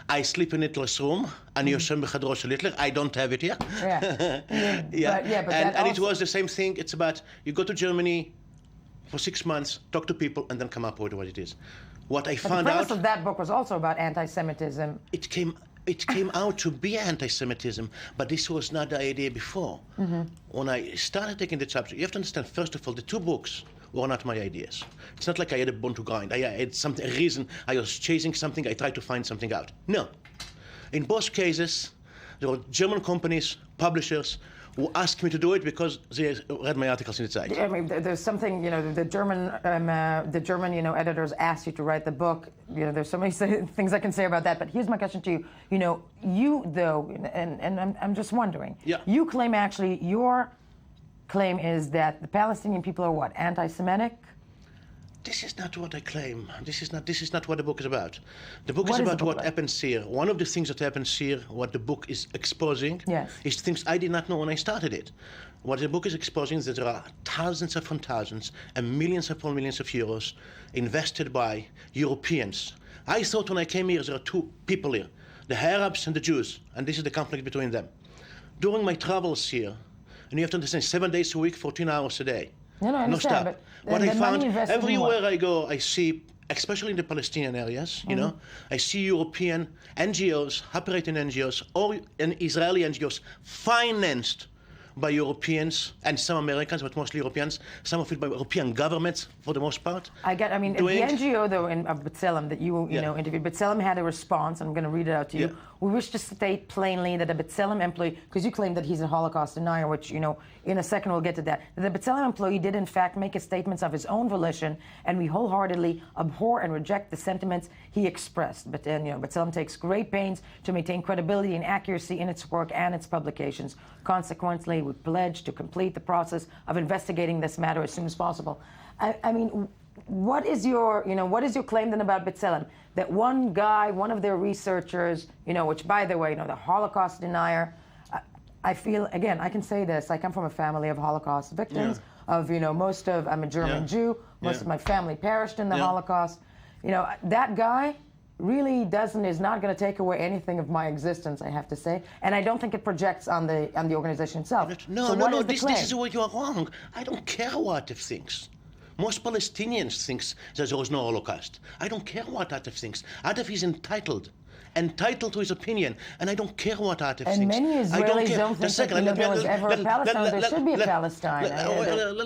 I sleep in Hitler's room. אני יושן בחדרו של היטלר. I don't have it here. Yeah. And it was the same thing. It's about you go to Germany for 6 months, talk to people, and then come up with what it is. What I found out... The premise of that book was also about anti-Semitism. It came out to be anti-Semitism, but this was not the idea before. Mm-hmm. When I started taking the subject, you have to understand, first of all, the two books were not my ideas. It's not like I had a bone to grind. I had a reason. I was chasing something. I tried to find something out. No. In both cases, there were German companies, publishers, who asked me to do it because they read my articles in the Zeit. I mean, there's something, the German, editors asked you to write the book. There's so many things I can say about that. But here's my question to you. You though, and I'm just wondering. Yeah. You claim actually, your claim is that the Palestinian people are what? Anti-Semitic? this is not what I claim. This is not what the book is about. The book is about what happens here. One of the things that happens here, what the book is exposing, is things I did not know when I started it. What the book is exposing is that there are thousands upon thousands and millions upon millions of euros invested by Europeans. I thought when I came here there are two people here, the Arabs and the Jews, and this is the conflict between them. During my travels here, and you have to understand, 7 days a week, 14 hours a day. No, I understand, no stop. But what I found, everywhere I go, I see, especially in the Palestinian areas, you know, I see European NGOs, operating NGOs, or Israeli NGOs financed by Europeans and some Americans, but mostly Europeans, some of it by European governments for the most part. The NGO though of B'Tselem that you interviewed, B'Tselem had a response, and I'm going to read it out to you. We wish to state plainly that a B'Tselem employee, because you claim that he's a Holocaust denier, which, in a second we'll get to that. The B'Tselem employee did in fact make a statement of his own volition, and we wholeheartedly abhor and reject the sentiments he expressed. But then, B'Tselem takes great pains to maintain credibility and accuracy in its work and its publications. Consequently, we pledge to complete the process of investigating this matter as soon as possible. I mean, what is your claim then about B'Tselem? That one guy, one of their researchers, which by the way, the Holocaust denier, I feel, again, I can say this, I come from a family of Holocaust victims, I'm a German Jew, most of my family perished in the Holocaust. That guy really is not going to take away anything of my existence, I have to say, and I don't think it projects on the organization itself. No, this is where you are wrong. I don't care what Atif thinks. Most Palestinians think that there was no Holocaust. I don't care what Atif thinks. Atif is entitled to his opinion, and I don't care what Atif thinks. And many Israelis don't think that there was ever a Palestine. There should be a Palestine.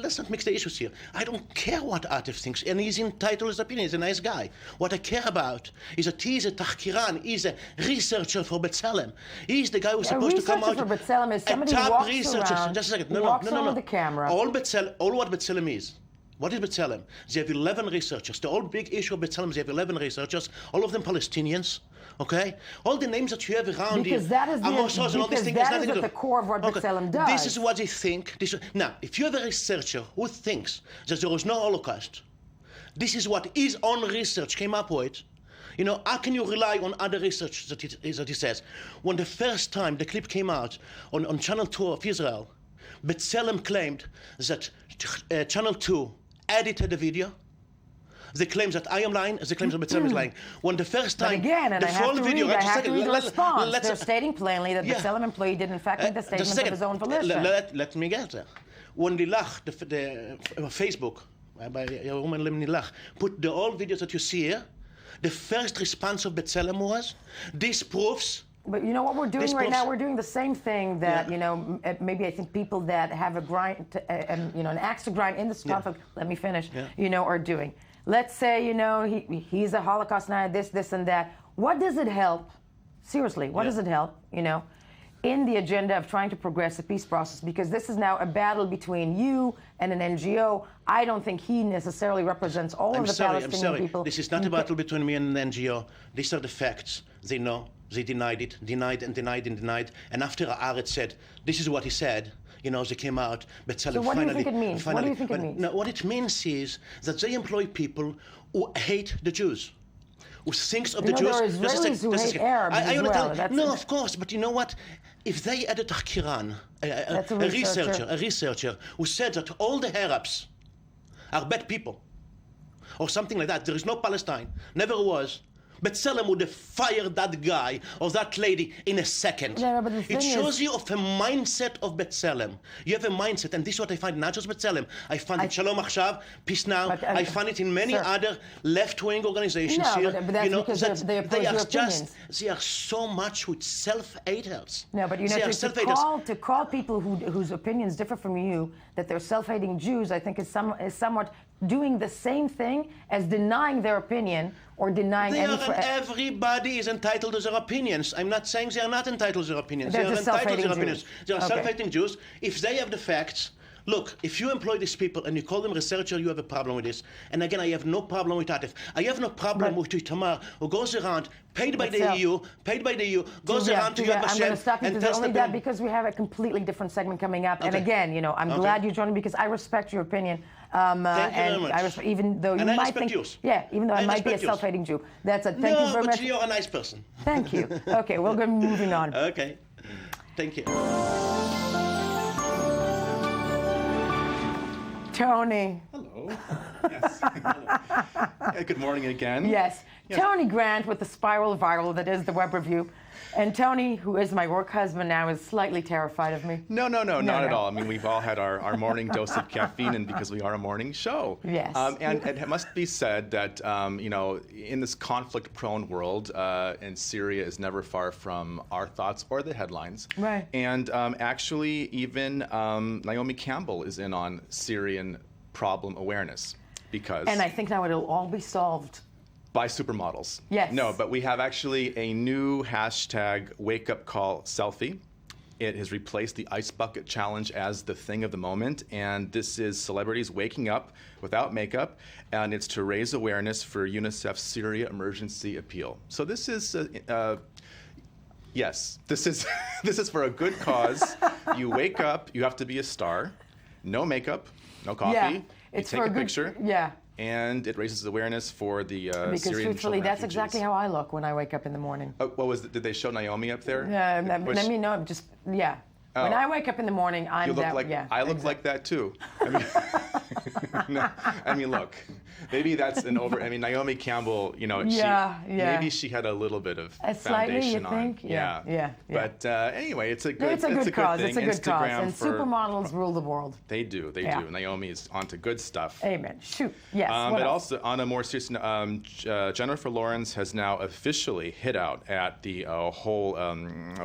Let's not mix the issues here. I don't care what Atif thinks, and he's entitled to his opinion. He's a nice guy. What I care about is that he's a tahkiran. He's a researcher for B'Tselem. He's the guy who's supposed to come out. A researcher for B'Tselem is somebody who walks around. Just a second. Walks around the camera. All what B'Tselem is. What is B'Tselem? They have 11 researchers. The whole big issue of B'Tselem is they have 11 researchers, all of them Palestinians, okay? All the names that you have around because here, that is at the core of what B'Tselem does. This is what they think. Now, if you have a researcher who thinks that there was no Holocaust, this is what his own research came up with. How can you rely on other research that he says? When the first time the clip came out on Channel 2 of Israel, B'Tselem claimed that Channel 2 edited the video. They claim that I am lying, they claim that B'Tselem is lying. When the first time, the full video, I have to read the response. They're stating plainly that the B'Tselem employee did in fact make the statement of his own volition. Let me get there. When Lilach, the Facebook, by Roman Lilach, put the old videos that you see here, the first response of B'Tselem was, this proves. But you know what we're doing right now? We're doing the same thing that, maybe I think people that have an axe to grind in this conflict, let me finish, are doing. Let's say, he's a Holocaust denier, this and that. What does it help? Seriously, what does it help, in the agenda of trying to progress the peace process? Because this is now a battle between you and an NGO. I don't think he necessarily represents all of the Palestinian people. This is not a battle between me and an NGO. These are the facts. They know. They denied it, denied. And after Haaretz said, this is what he said, they came out. So what do you think it means? What do you think it means? No, what it means is that they employ people who hate the Jews. Who thinks of the Jews. There are Israelis who hate Arabs as well. No, of course, but you know what? If they had a tahkiran, a researcher who said that all the Arabs are bad people, or something like that, there is no Palestine, never was, B'Tselem would have fired that guy or that lady in a second. It shows you of a mindset of B'Tselem. You have a mindset, and this is what I find, not just B'Tselem. I find it Shalom Achshav, Peace Now. I find it in many other left-wing organizations here. But that's because they oppose your opinions. They are so much with self-haters. No, but to call people whose opinions differ from you that they're self-hating Jews, I think is somewhat doing the same thing as denying their opinion or denying everybody is entitled to their opinions. I'm not saying they are not entitled to their opinions. They are entitled to their opinions. They are self-hating Jews. If they have the facts, Look, if you employ these people and you call them researcher, you have a problem with this. And again, I have no problem with Atif. I have no problem with Itamar, who goes around, paid by the EU, goes around to Yad Vashem. I'm going to stop you and because tells only the that because we have a completely different segment coming up. And again, you know, I'm glad you joined me because I respect your opinion. Thank you very much. I respect, even though you and I might respect think, yours. yeah, even though I might be a respect yours. self-hating Jew. That's it. Thank you very much. No, but you're a nice person. Thank you. Okay, we'll go moving on. Okay. Thank you. Tony. Hello. Yes. Hello. Good morning again. Yes. Tony Grant with the spiral viral that is the web review. And Tony, who is my work husband now, is slightly terrified of me. No, not at all. I mean, we've all had our morning dose of caffeine, and because we are a morning show. Yes. And it must be said that, you know, in this conflict-prone world, and Syria is never far from our thoughts or the headlines. Right. And actually, even Naomi Campbell is in on Syrian problem awareness because... And I think now it'll all be solved. By supermodels. Yes. No, but we have actually a new hashtag wake up call selfie. It has replaced the ice bucket challenge as the thing of the moment. And this is celebrities waking up without makeup. And it's to raise awareness for UNICEF's Syria emergency appeal. So this is, yes, this is for a good cause. You wake up, you have to be a star. No makeup, no coffee. Yeah, it's you take a picture. Yeah. And it raises awareness for the because Syrian truthfully, that's refugees. exactly how I look when I wake up in the morning. What was it? Did they show Naomi up there? Yeah, I mean, no, just, yeah. Oh. When I wake up in the morning, I'm you look that, like, yeah. I look like that too. I mean, no, I mean, look, maybe that's an over, I mean, Naomi Campbell, you know, maybe she had a little bit of slightly, foundation you think? on. Yeah. But anyway, it's a good It's a good cause. thing. It's a good cause. And for, supermodels rule the world. They do. Naomi is onto good stuff. Amen. Shoot. Yes. But also, on a more serious note, Jennifer Lawrence has now officially hit out at the whole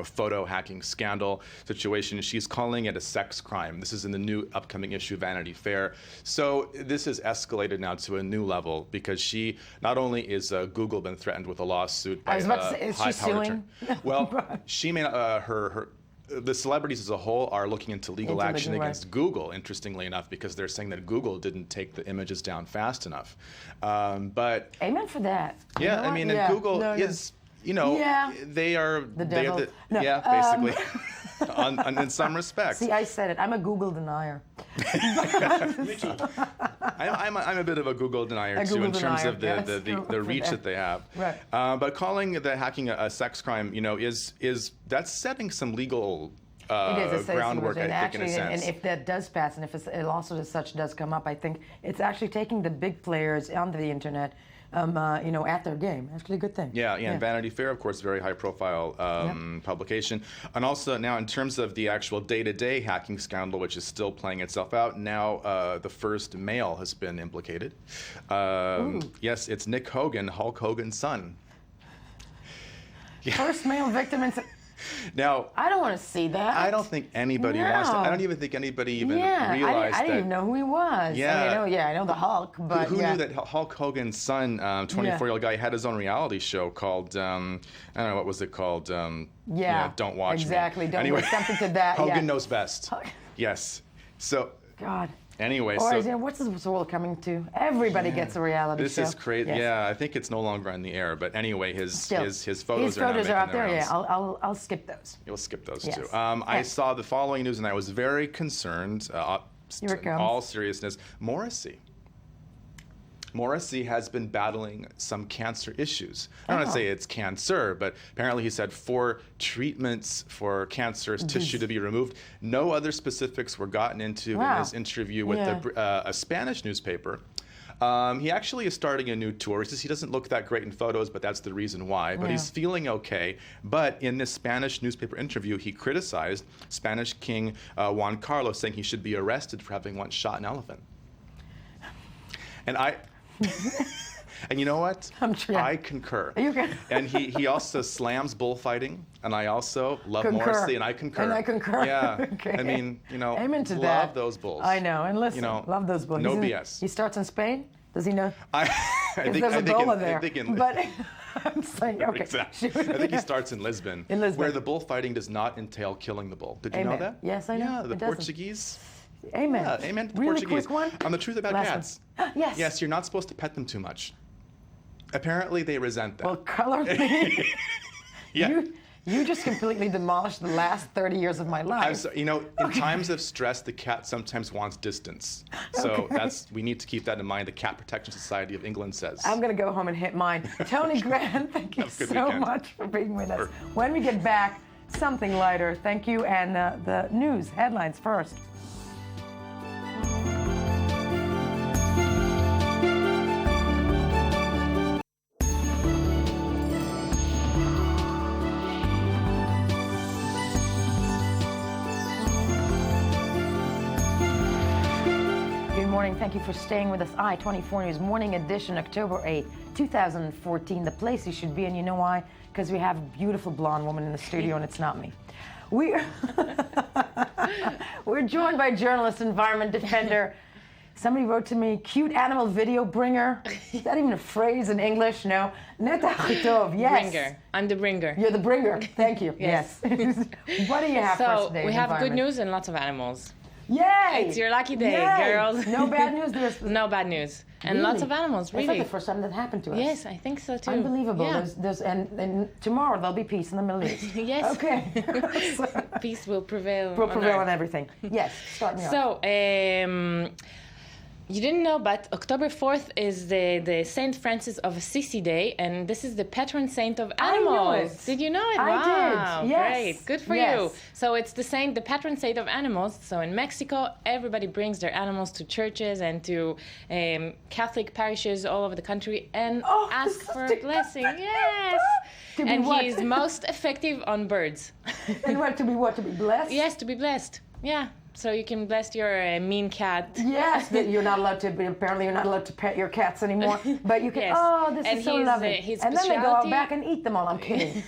photo hacking scandal situation. She's calling it a sex crime. This is in the new upcoming issue of Vanity Fair. So this has escalated now to a new level because she not only is Google been threatened with a lawsuit by I was about to say, is she suing? Well, she may the celebrities as a whole are looking into legal action against Google, interestingly enough, because they're saying that Google didn't take the images down fast enough. But amen for that. Yeah, I mean, and Google is, you know, they are the devil. Basically. In some respects. See, I said it. I'm a Google denier. Me too. I'm a bit of a Google denier too, in terms of the reach that they have. Right. But calling the hacking a sex crime, you know, is that's setting some legal groundwork, I think, actually, in a sense. And if that does pass, and if a lawsuit as such does come up, I think it's actually taking the big players on the internet, you know, at their game. Actually, a good thing. Yeah. And Vanity Fair, of course, very high-profile publication. And also now, in terms of the actual day-to-day hacking scandal, which is still playing itself out, now the first male has been implicated. Yes, it's Nick Hogan, Hulk Hogan's son. Yeah. First male victim in... Now, I don't want to see that. I don't think anybody wants to. I don't even think anybody even realized I didn't even know who he was. Yeah. I know the Hulk, but who knew that Hulk Hogan's son, 24-year-old guy, had his own reality show called, I don't know, what was it called? Don't watch exactly. me. Don't anyway, something to that. Hogan knows best. Yes. So. God. Anyway, what's this world coming to? Everybody gets a reality show. This is crazy. Yes. Yeah, I think it's no longer on the air. But anyway, his photos are out there. Rounds. Yeah, I'll skip those. You'll skip those too. I saw the following news and I was very concerned. Here it comes. All seriousness, Morrissey has been battling some cancer issues. I don't want to say it's cancer, but apparently he's had 4 treatments for cancerous tissue to be removed. No other specifics were gotten into in his interview with a Spanish newspaper. He actually is starting a new tour. He says he doesn't look that great in photos, but that's the reason why. But he's feeling okay. But in this Spanish newspaper interview, he criticized Spanish King Juan Carlos, saying he should be arrested for having once shot an elephant. And and you know what? I concur. And he also slams bullfighting, and I also love Morrissey, and I concur. Yeah. Okay. I mean, you know, amen to love those bulls. I know, and listen, love those bulls. No BS. He starts in Spain. Does he know? I think there's Ebola there. But I'm saying, okay. Exactly. I think he starts in Lisbon. Where the bullfighting does not entail killing the bull. Did you know that? Yes, I know. Yeah, the Portuguese. Amen. Yeah, amen to the really Portuguese. Quick one? On the truth about cats. Yes. Yes, you're not supposed to pet them too much. Apparently, they resent that. Well, color me. Yeah. You just completely demolished the last 30 years of my life. In times of stress, the cat sometimes wants distance. So we need to keep that in mind. The Cat Protection Society of England says. I'm going to go home and hit mine. Tony Grant, thank you so much for being with us. Sure. When we get back, something lighter. Thank you. And the news headlines first. Thank you for staying with us. I-24 News Morning Edition, October 8, 2014. The place you should be, and you know why? Because we have a beautiful blonde woman in the studio, and it's not me. We're joined by journalist, environment defender. Somebody wrote to me, cute animal video bringer. Is that even a phrase in English? No. Neta Chitov, yes. Bringer. I'm the bringer. You're the bringer. Thank you. Yes. What do you have for us today? So we have good news and lots of animals. Yay! It's your lucky day, Yay! girls. No bad news? No bad news. And really? Lots of animals, really. It's like the first time that happened to us. Yes, I think so too. Unbelievable. Yeah. And tomorrow there'll be peace in the Middle East. Yes. Okay. Peace will prevail. Will prevail on everything. Yes, start me off. So, you didn't know, but October 4th is the Saint Francis of Assisi Day, and this is the patron saint of animals. I knew it. Did you know it? I wow, did. Yes. Great. Good for you. So it's the patron saint of animals. So in Mexico, everybody brings their animals to churches and to Catholic parishes all over the country and ask for a blessing. Yes. And he's most effective on birds. And what, to be blessed? Yes, to be blessed. Yeah. So you can bless your mean cat. Yes, that you're not allowed to. Apparently, you're not allowed to pet your cats anymore. But you can. Yes. Oh, this is so lovely. And then they go out back and eat them all. I'm kidding.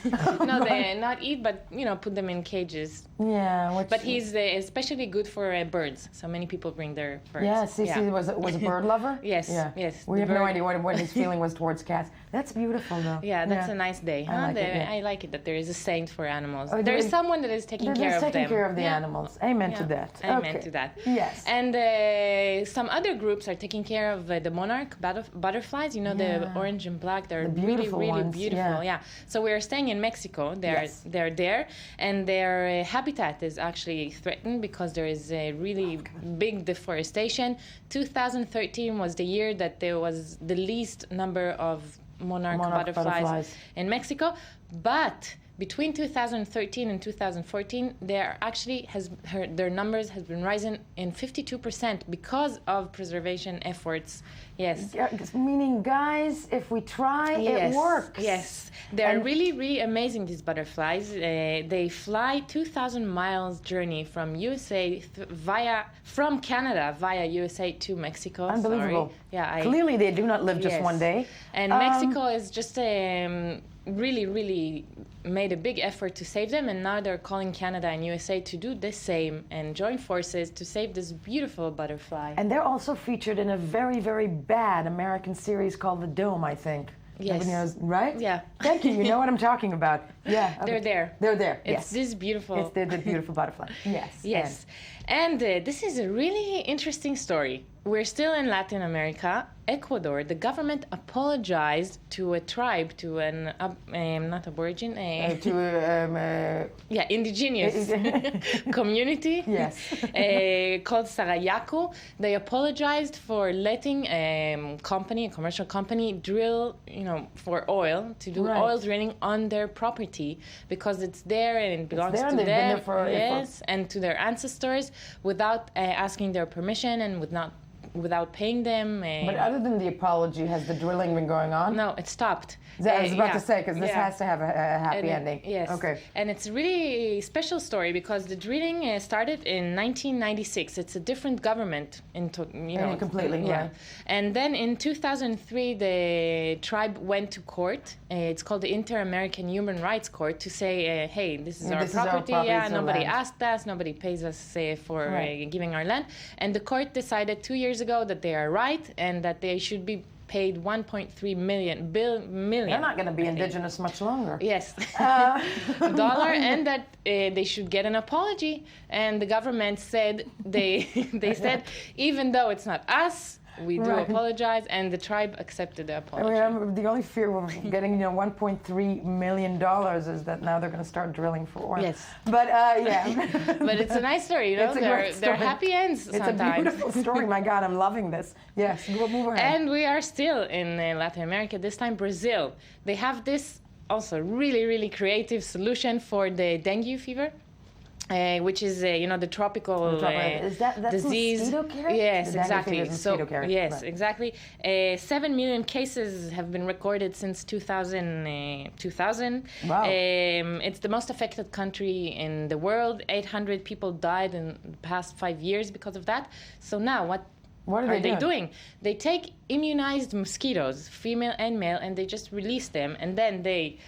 No, they not eat, but put them in cages. Yeah. But he's especially good for birds. So many people bring their birds. Yeah, Sisi was a bird lover. Yes. Yeah. Yes. We have no idea what his feeling was towards cats. That's beautiful, though. Yeah, that's a nice day. Huh? I like it that there is a saint for animals. There is someone that is taking care of them. Taking care of the animals. Amen to that. Amen to that. Yes. And some other groups are taking care of the monarch butterflies. The orange and black. They're really, really beautiful. Yeah. So we are staying in Mexico. They're there, and their habitat is actually threatened because there is a really big deforestation. 2013 was the year that there was the least number of monarch butterflies in Mexico, but between 2013 and 2014, their numbers has been rising in 52% because of preservation efforts. Yes. Meaning, guys, if we try, it works. Yes. They're really, really amazing, these butterflies. They fly 2,000 miles journey from USA from Canada via USA to Mexico. Unbelievable. Sorry. Yeah. Clearly, they do not live just one day. And Mexico is just really, really made a big effort to save them, and now they're calling Canada and USA to do the same and join forces to save this beautiful butterfly. And they're also featured in a very, very bad American series called The Dome, I think. Yes. Knows, right? Yeah. Thank you. You know what I'm talking about. Yeah. Okay. They're there. They're there. It's this beautiful. It's the beautiful butterfly. Yes. Yes. And this is a really interesting story. We're still in Latin America. Ecuador, the government apologized to a tribe, to an not aborigine, indigenous community. Yes. Called Sarayaku. They apologized for letting a commercial company, drill, for oil, to do oil drilling on their property because it's there and it belongs to them. And to their ancestors, without asking their permission and without paying them. But other than the apology, has the drilling been going on? No, it stopped. I was about to say, because this has to have a happy ending. Yes. Okay. And it's a really special story because the drilling started in 1996. It's a different government. Completely, yeah. And then in 2003, the tribe went to court. It's called the Inter-American Human Rights Court to say, hey, this is our property. Nobody asked us. Nobody pays us for giving our land. And the court decided 2 years ago that they are right and that they should be paid 1.3 million. They're not going to be indigenous much longer. Yes, dollar, and that they should get an apology. And the government said they said even though it's not us, we do apologize, and the tribe accepted the apology. I mean, the only fear of getting, $1.3 million is that now they're going to start drilling for oil. Yes. But, yeah. But it's a nice story, It's a great story. They're happy ends sometimes. It's a beautiful story. My God, I'm loving this. Yes, we'll move ahead. And we are still in Latin America, this time Brazil. They have this also really, really creative solution for the dengue fever. Which is, the tropical is that's disease. Mosquito carrier? Yes, exactly. Yes, exactly. 7 million cases have been recorded since 2000. Wow. It's the most affected country in the world. 800 people died in the past 5 years because of that. So now, what are they doing? They take immunized mosquitoes, female and male, and they just release them, and then they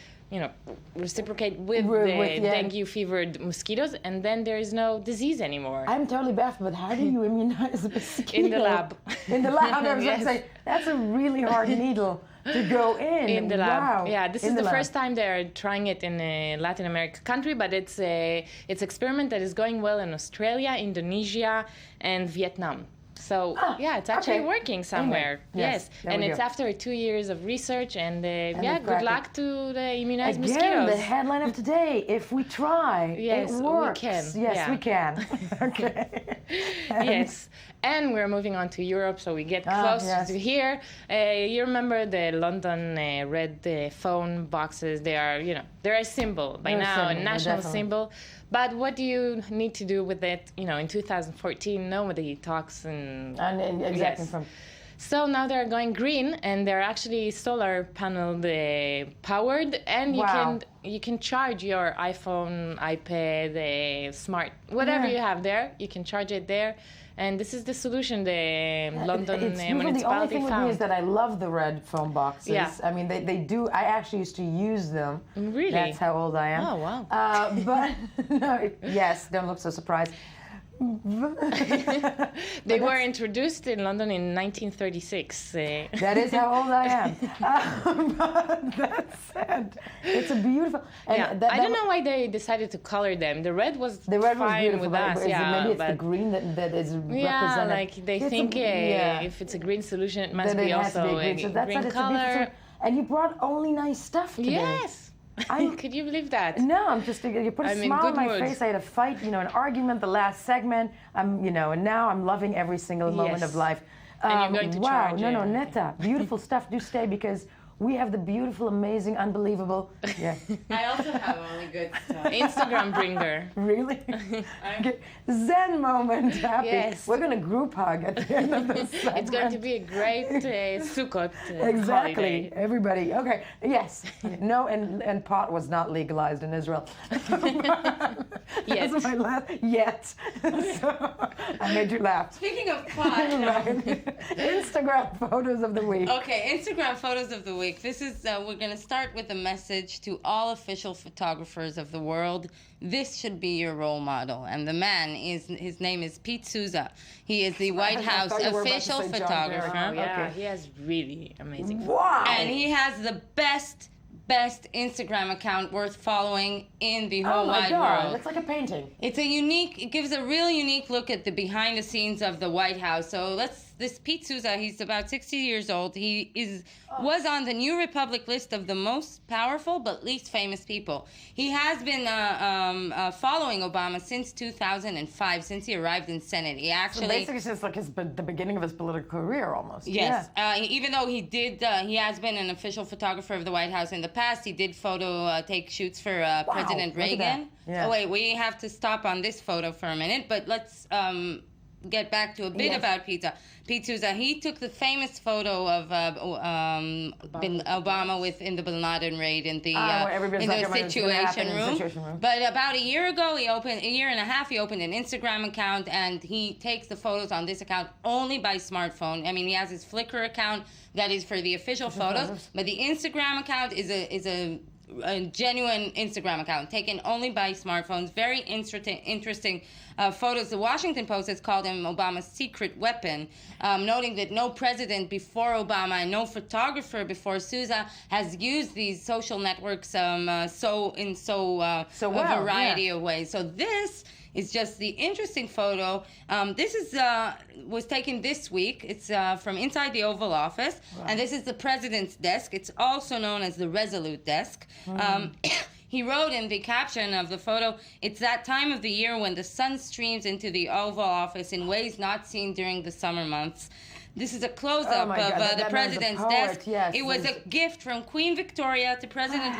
reciprocate with dengue fevered mosquitoes, and then there is no disease anymore. I'm totally baffled, but how do you immunize a mosquito? In the lab. In the lab, I was going to say, that's a really hard needle to go in. In the lab. Wow. Yeah, this is the first time they're trying it in a Latin American country, but it's an experiment that is going well in Australia, Indonesia, and Vietnam. So, it's actually working somewhere. Yes. And it's after 2 years of research, and good luck to the immunized mosquitoes. The headline of today, if we try, it works. We can. Yes, we can. Okay. Yes. And we're moving on to Europe, so we get close to here. You remember the London red phone boxes? They are, they're a symbol by now, a national symbol. But what do you need to do with it? In 2014, nobody talks exactly. So now they're going green, and they're actually solar panel powered, and you can charge your iPhone, iPad, smart, whatever you have there. You can charge it there. And this is the solution the London municipality the only thing found. with me is that I love the red phone boxes. Yeah. I mean, they do. I actually used to use them. Really? That's how old I am. Oh, wow. But, yes, don't look so surprised. They were introduced in London in 1936. That is how old I am. But that said, it's a beautiful. And I don't know why they decided to color them. The red was fine with us. Maybe it's the green that is represented. Yeah, like they think if it's a green solution, it must be also a green color. And you brought only nice stuff today. Yes. Could you believe that? No, I'm just, you put a smile on my face. I had a fight, an argument the last segment. And now I'm loving every single moment of life. And you're going to charge it. No, Netta, beautiful stuff. Do stay, because we have the beautiful, amazing, unbelievable. Yeah. I also have only good stuff. Instagram bringer. Really? Zen moment. Happy. Yes. We're going to group hug at the end of this segment. It's going to be a great Sukkot exactly. holiday. Everybody. Okay. Yes. No, and pot was not legalized in Israel. Yet. That's my last. Yet. So, I made you laugh. Speaking of pot. Instagram photos of the week. Okay, Instagram photos of the week. This is, we're going to start with a message to all official photographers of the world. This should be your role model. And the man his name is Pete Souza. He is the White House official photographer. Yeah, he has really amazing. Wow. And he has the best Instagram account worth following in the whole wide world. It's like a painting. It gives a really unique look at the behind the scenes of the White House. So this Pete Souza, he's about 60 years old. He was on the New Republic list of the most powerful but least famous people. He has been following Obama since 2005, since he arrived in Senate. He actually... So basically it's just like the beginning of his political career almost. Yes. Yeah. Even though he has been an official photographer of the White House in the past, he did take shoots for President Reagan. Yeah. Oh, wait, we have to stop on this photo for a minute, but let's get back to a bit about Pete Souza. He took the famous photo of Obama in the Bin Laden raid in the Situation Room. But about a year and a half, he opened an Instagram account, and he takes the photos on this account only by smartphone. I mean, he has his Flickr account that is for the official photos, but the Instagram account is a a genuine Instagram account taken only by smartphones. Very interesting photos. The Washington Post has called him Obama's secret weapon, noting that no president before Obama and no photographer before Sousa has used these social networks a variety of ways. So this is just the interesting photo. This is was taken this week. It's from inside the Oval Office, and this is the president's desk. It's also known as the Resolute desk. He wrote in the caption of the photo, "It's that time of the year when the sun streams into the Oval Office in ways not seen during the summer months." This is a close-up of the president's desk. Yes, it was a gift from Queen Victoria to President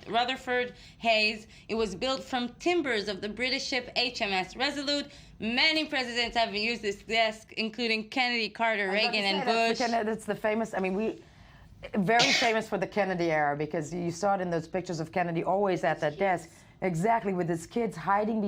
Rutherford Hayes. It was built from timbers of the British ship HMS Resolute. Many presidents have used this desk, including Kennedy, Carter, Reagan, and Bush. That's the famous, very famous for the Kennedy era, because you saw it in those pictures of Kennedy always at that desk. Exactly, with his kids hiding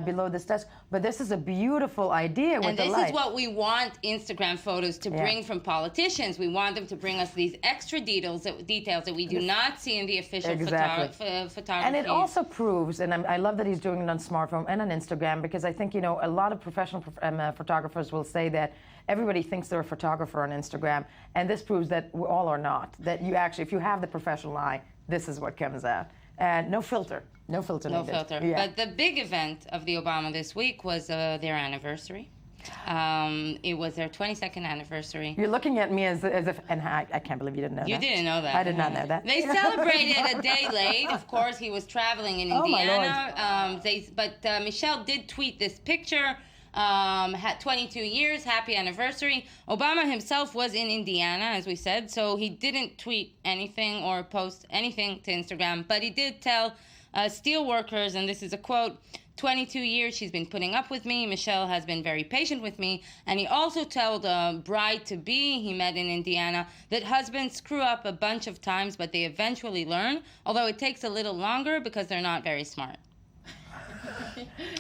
below this desk. But this is a beautiful idea with the light. And this is what we want Instagram photos to bring from politicians. We want them to bring us these extra details that we do not see in the official photography. And it also proves, and I love that he's doing it on smartphone and on Instagram, because I think, a lot of professional photographers will say that everybody thinks they're a photographer on Instagram, and this proves that we all are not. That you actually, if you have the professional eye, this is what comes out. And no filter. No filter needed. No filter. Yeah. But the big event of the Obama this week was their anniversary. It was their 22nd anniversary. You're looking at me as if, and I can't believe you didn't know that. You didn't know that. I did not know that. They celebrated a day late. Of course, he was traveling in Indiana. But Michelle did tweet this picture. Had 22 years, happy anniversary. Obama himself was in Indiana, as we said, so he didn't tweet anything or post anything to Instagram, but he did tell steel workers, and this is a quote, 22 years she's been putting up with me. Michelle has been very patient with me. And he also told a bride-to-be he met in Indiana that husbands screw up a bunch of times, but they eventually learn, although it takes a little longer because they're not very smart.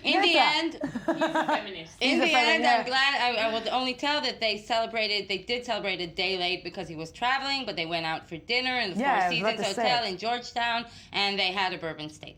In the end, he's a feminist. I'm glad. I will only tell that they did celebrate a day late because he was traveling, but they went out for dinner in the Four Seasons Hotel in Georgetown, and they had a bourbon steak.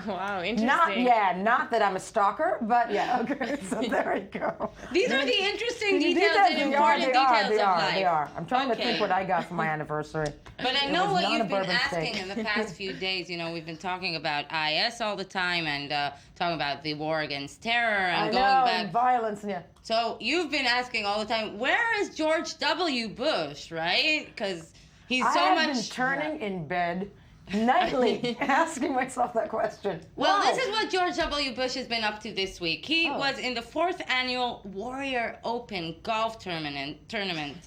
Wow, interesting. Not that I'm a stalker, but okay, so there you go. These are the interesting details and important details of life. They are. I'm trying to think what I got for my anniversary. But I know what you've been asking in the past few days. We've been talking about IS all the time and talking about the war against terror and going back. And violence, So you've been asking all the time, where is George W. Bush, right? Because he's I've been turning in bed nightly asking myself that question. Well, this is what George W. Bush has been up to this week. He was in the 4th annual Warrior Open golf tournament.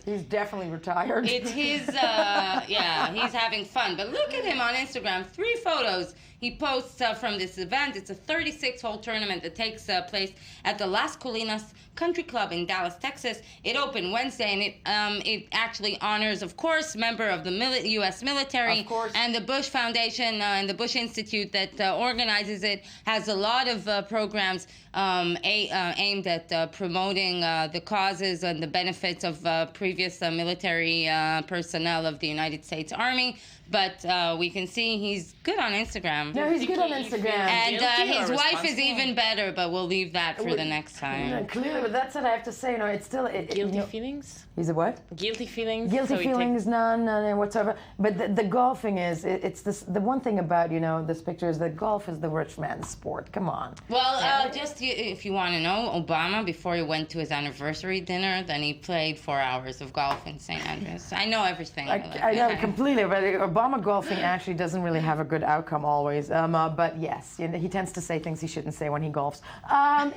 He's definitely retired. It's his, he's having fun. But look at him on Instagram. 3 photos he posts from this event. It's a 36-hole tournament that takes place at the Las Colinas Country Club in Dallas, Texas. It opened Wednesday, and it actually honors, of course, member of the U.S. military, and the Bush Foundation and the Bush Institute that organizes it has a lot of programs aimed at promoting the causes and the benefits of previous military personnel of the United States Army. But we can see he's good on Instagram. No, he's good on Instagram. And his wife is even better, but we'll leave that for the next time. Clearly, but that's what I have to say. It's still... Guilty feelings? He's a what? Guilty feelings. Guilty feelings, none whatsoever. But the golfing is, it's this. The one thing about, this picture is that golf is the rich man's sport. Come on. Well, just if you want to know, Obama, before he went to his anniversary dinner, then he played 4 hours of golf in St. Andrews. I know everything. I know completely, but Obama golfing actually doesn't really have a good outcome always. But yes, he tends to say things he shouldn't say when he golfs. I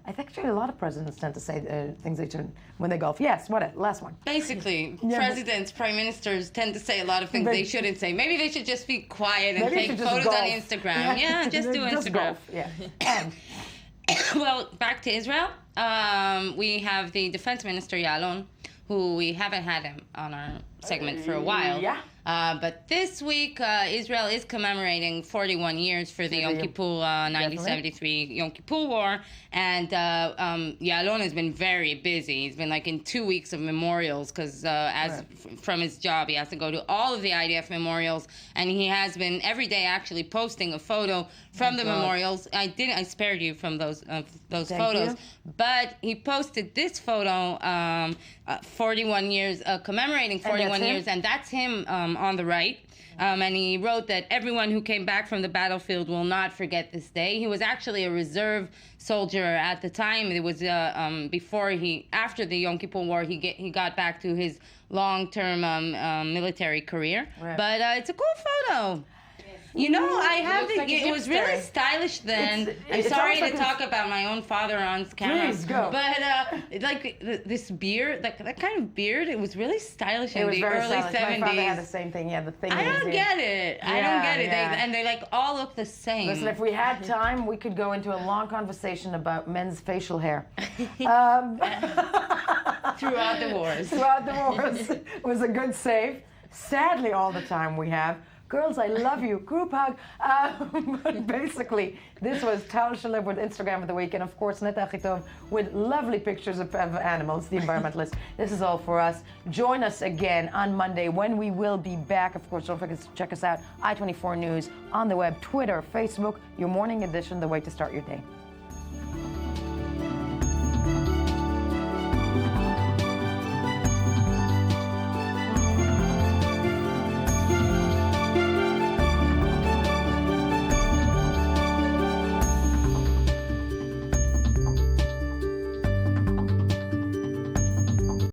think actually a lot of presidents tend to say things they shouldn't when they golf. Yes, last one. Basically, presidents, prime ministers tend to say a lot of things they shouldn't say. Maybe they should just be quiet and take photos on Instagram. Yeah, just do Instagram. Golf. Yeah. Well, back to Israel. We have the defense minister, Yalon, who we haven't had him on our segment for a while. Yeah. But this week, Israel is commemorating 41 years for the Yom Kippur 1973 Yom Kippur War, and Yalon has been very busy. He's been like in 2 weeks of memorials because from his job, he has to go to all of the IDF memorials, and he has been every day actually posting a photo from the memorials. I spared you from those photos, but he posted this photo, 41 years, commemorating 41 years, and that's him on the right. And he wrote that everyone who came back from the battlefield will not forget this day. He was actually a reserve soldier at the time. It was after the Yom Kippur War, he got back to his long-term military career. Right. But it's a cool photo. You know, it was really stylish then. I'm sorry to talk about my own father on camera. Please, go. But this beard, that kind of beard, it was really stylish in the early 70s. My father had the same thing. Yeah, the thing. I don't get it. I don't get it. They like all look the same. Listen, if we had time, we could go into a long conversation about men's facial hair. Throughout the wars. Throughout the wars. It was a good save. Sadly, all the time we have. Girls, I love you. Group hug. But basically, this was Tal Shalib with Instagram of the week, and of course, Neta Achitov with lovely pictures of animals, the environmentalist. This is all for us. Join us again on Monday when we will be back. Of course, don't forget to check us out, I24 News, on the web, Twitter, Facebook, your morning edition, the way to start your day.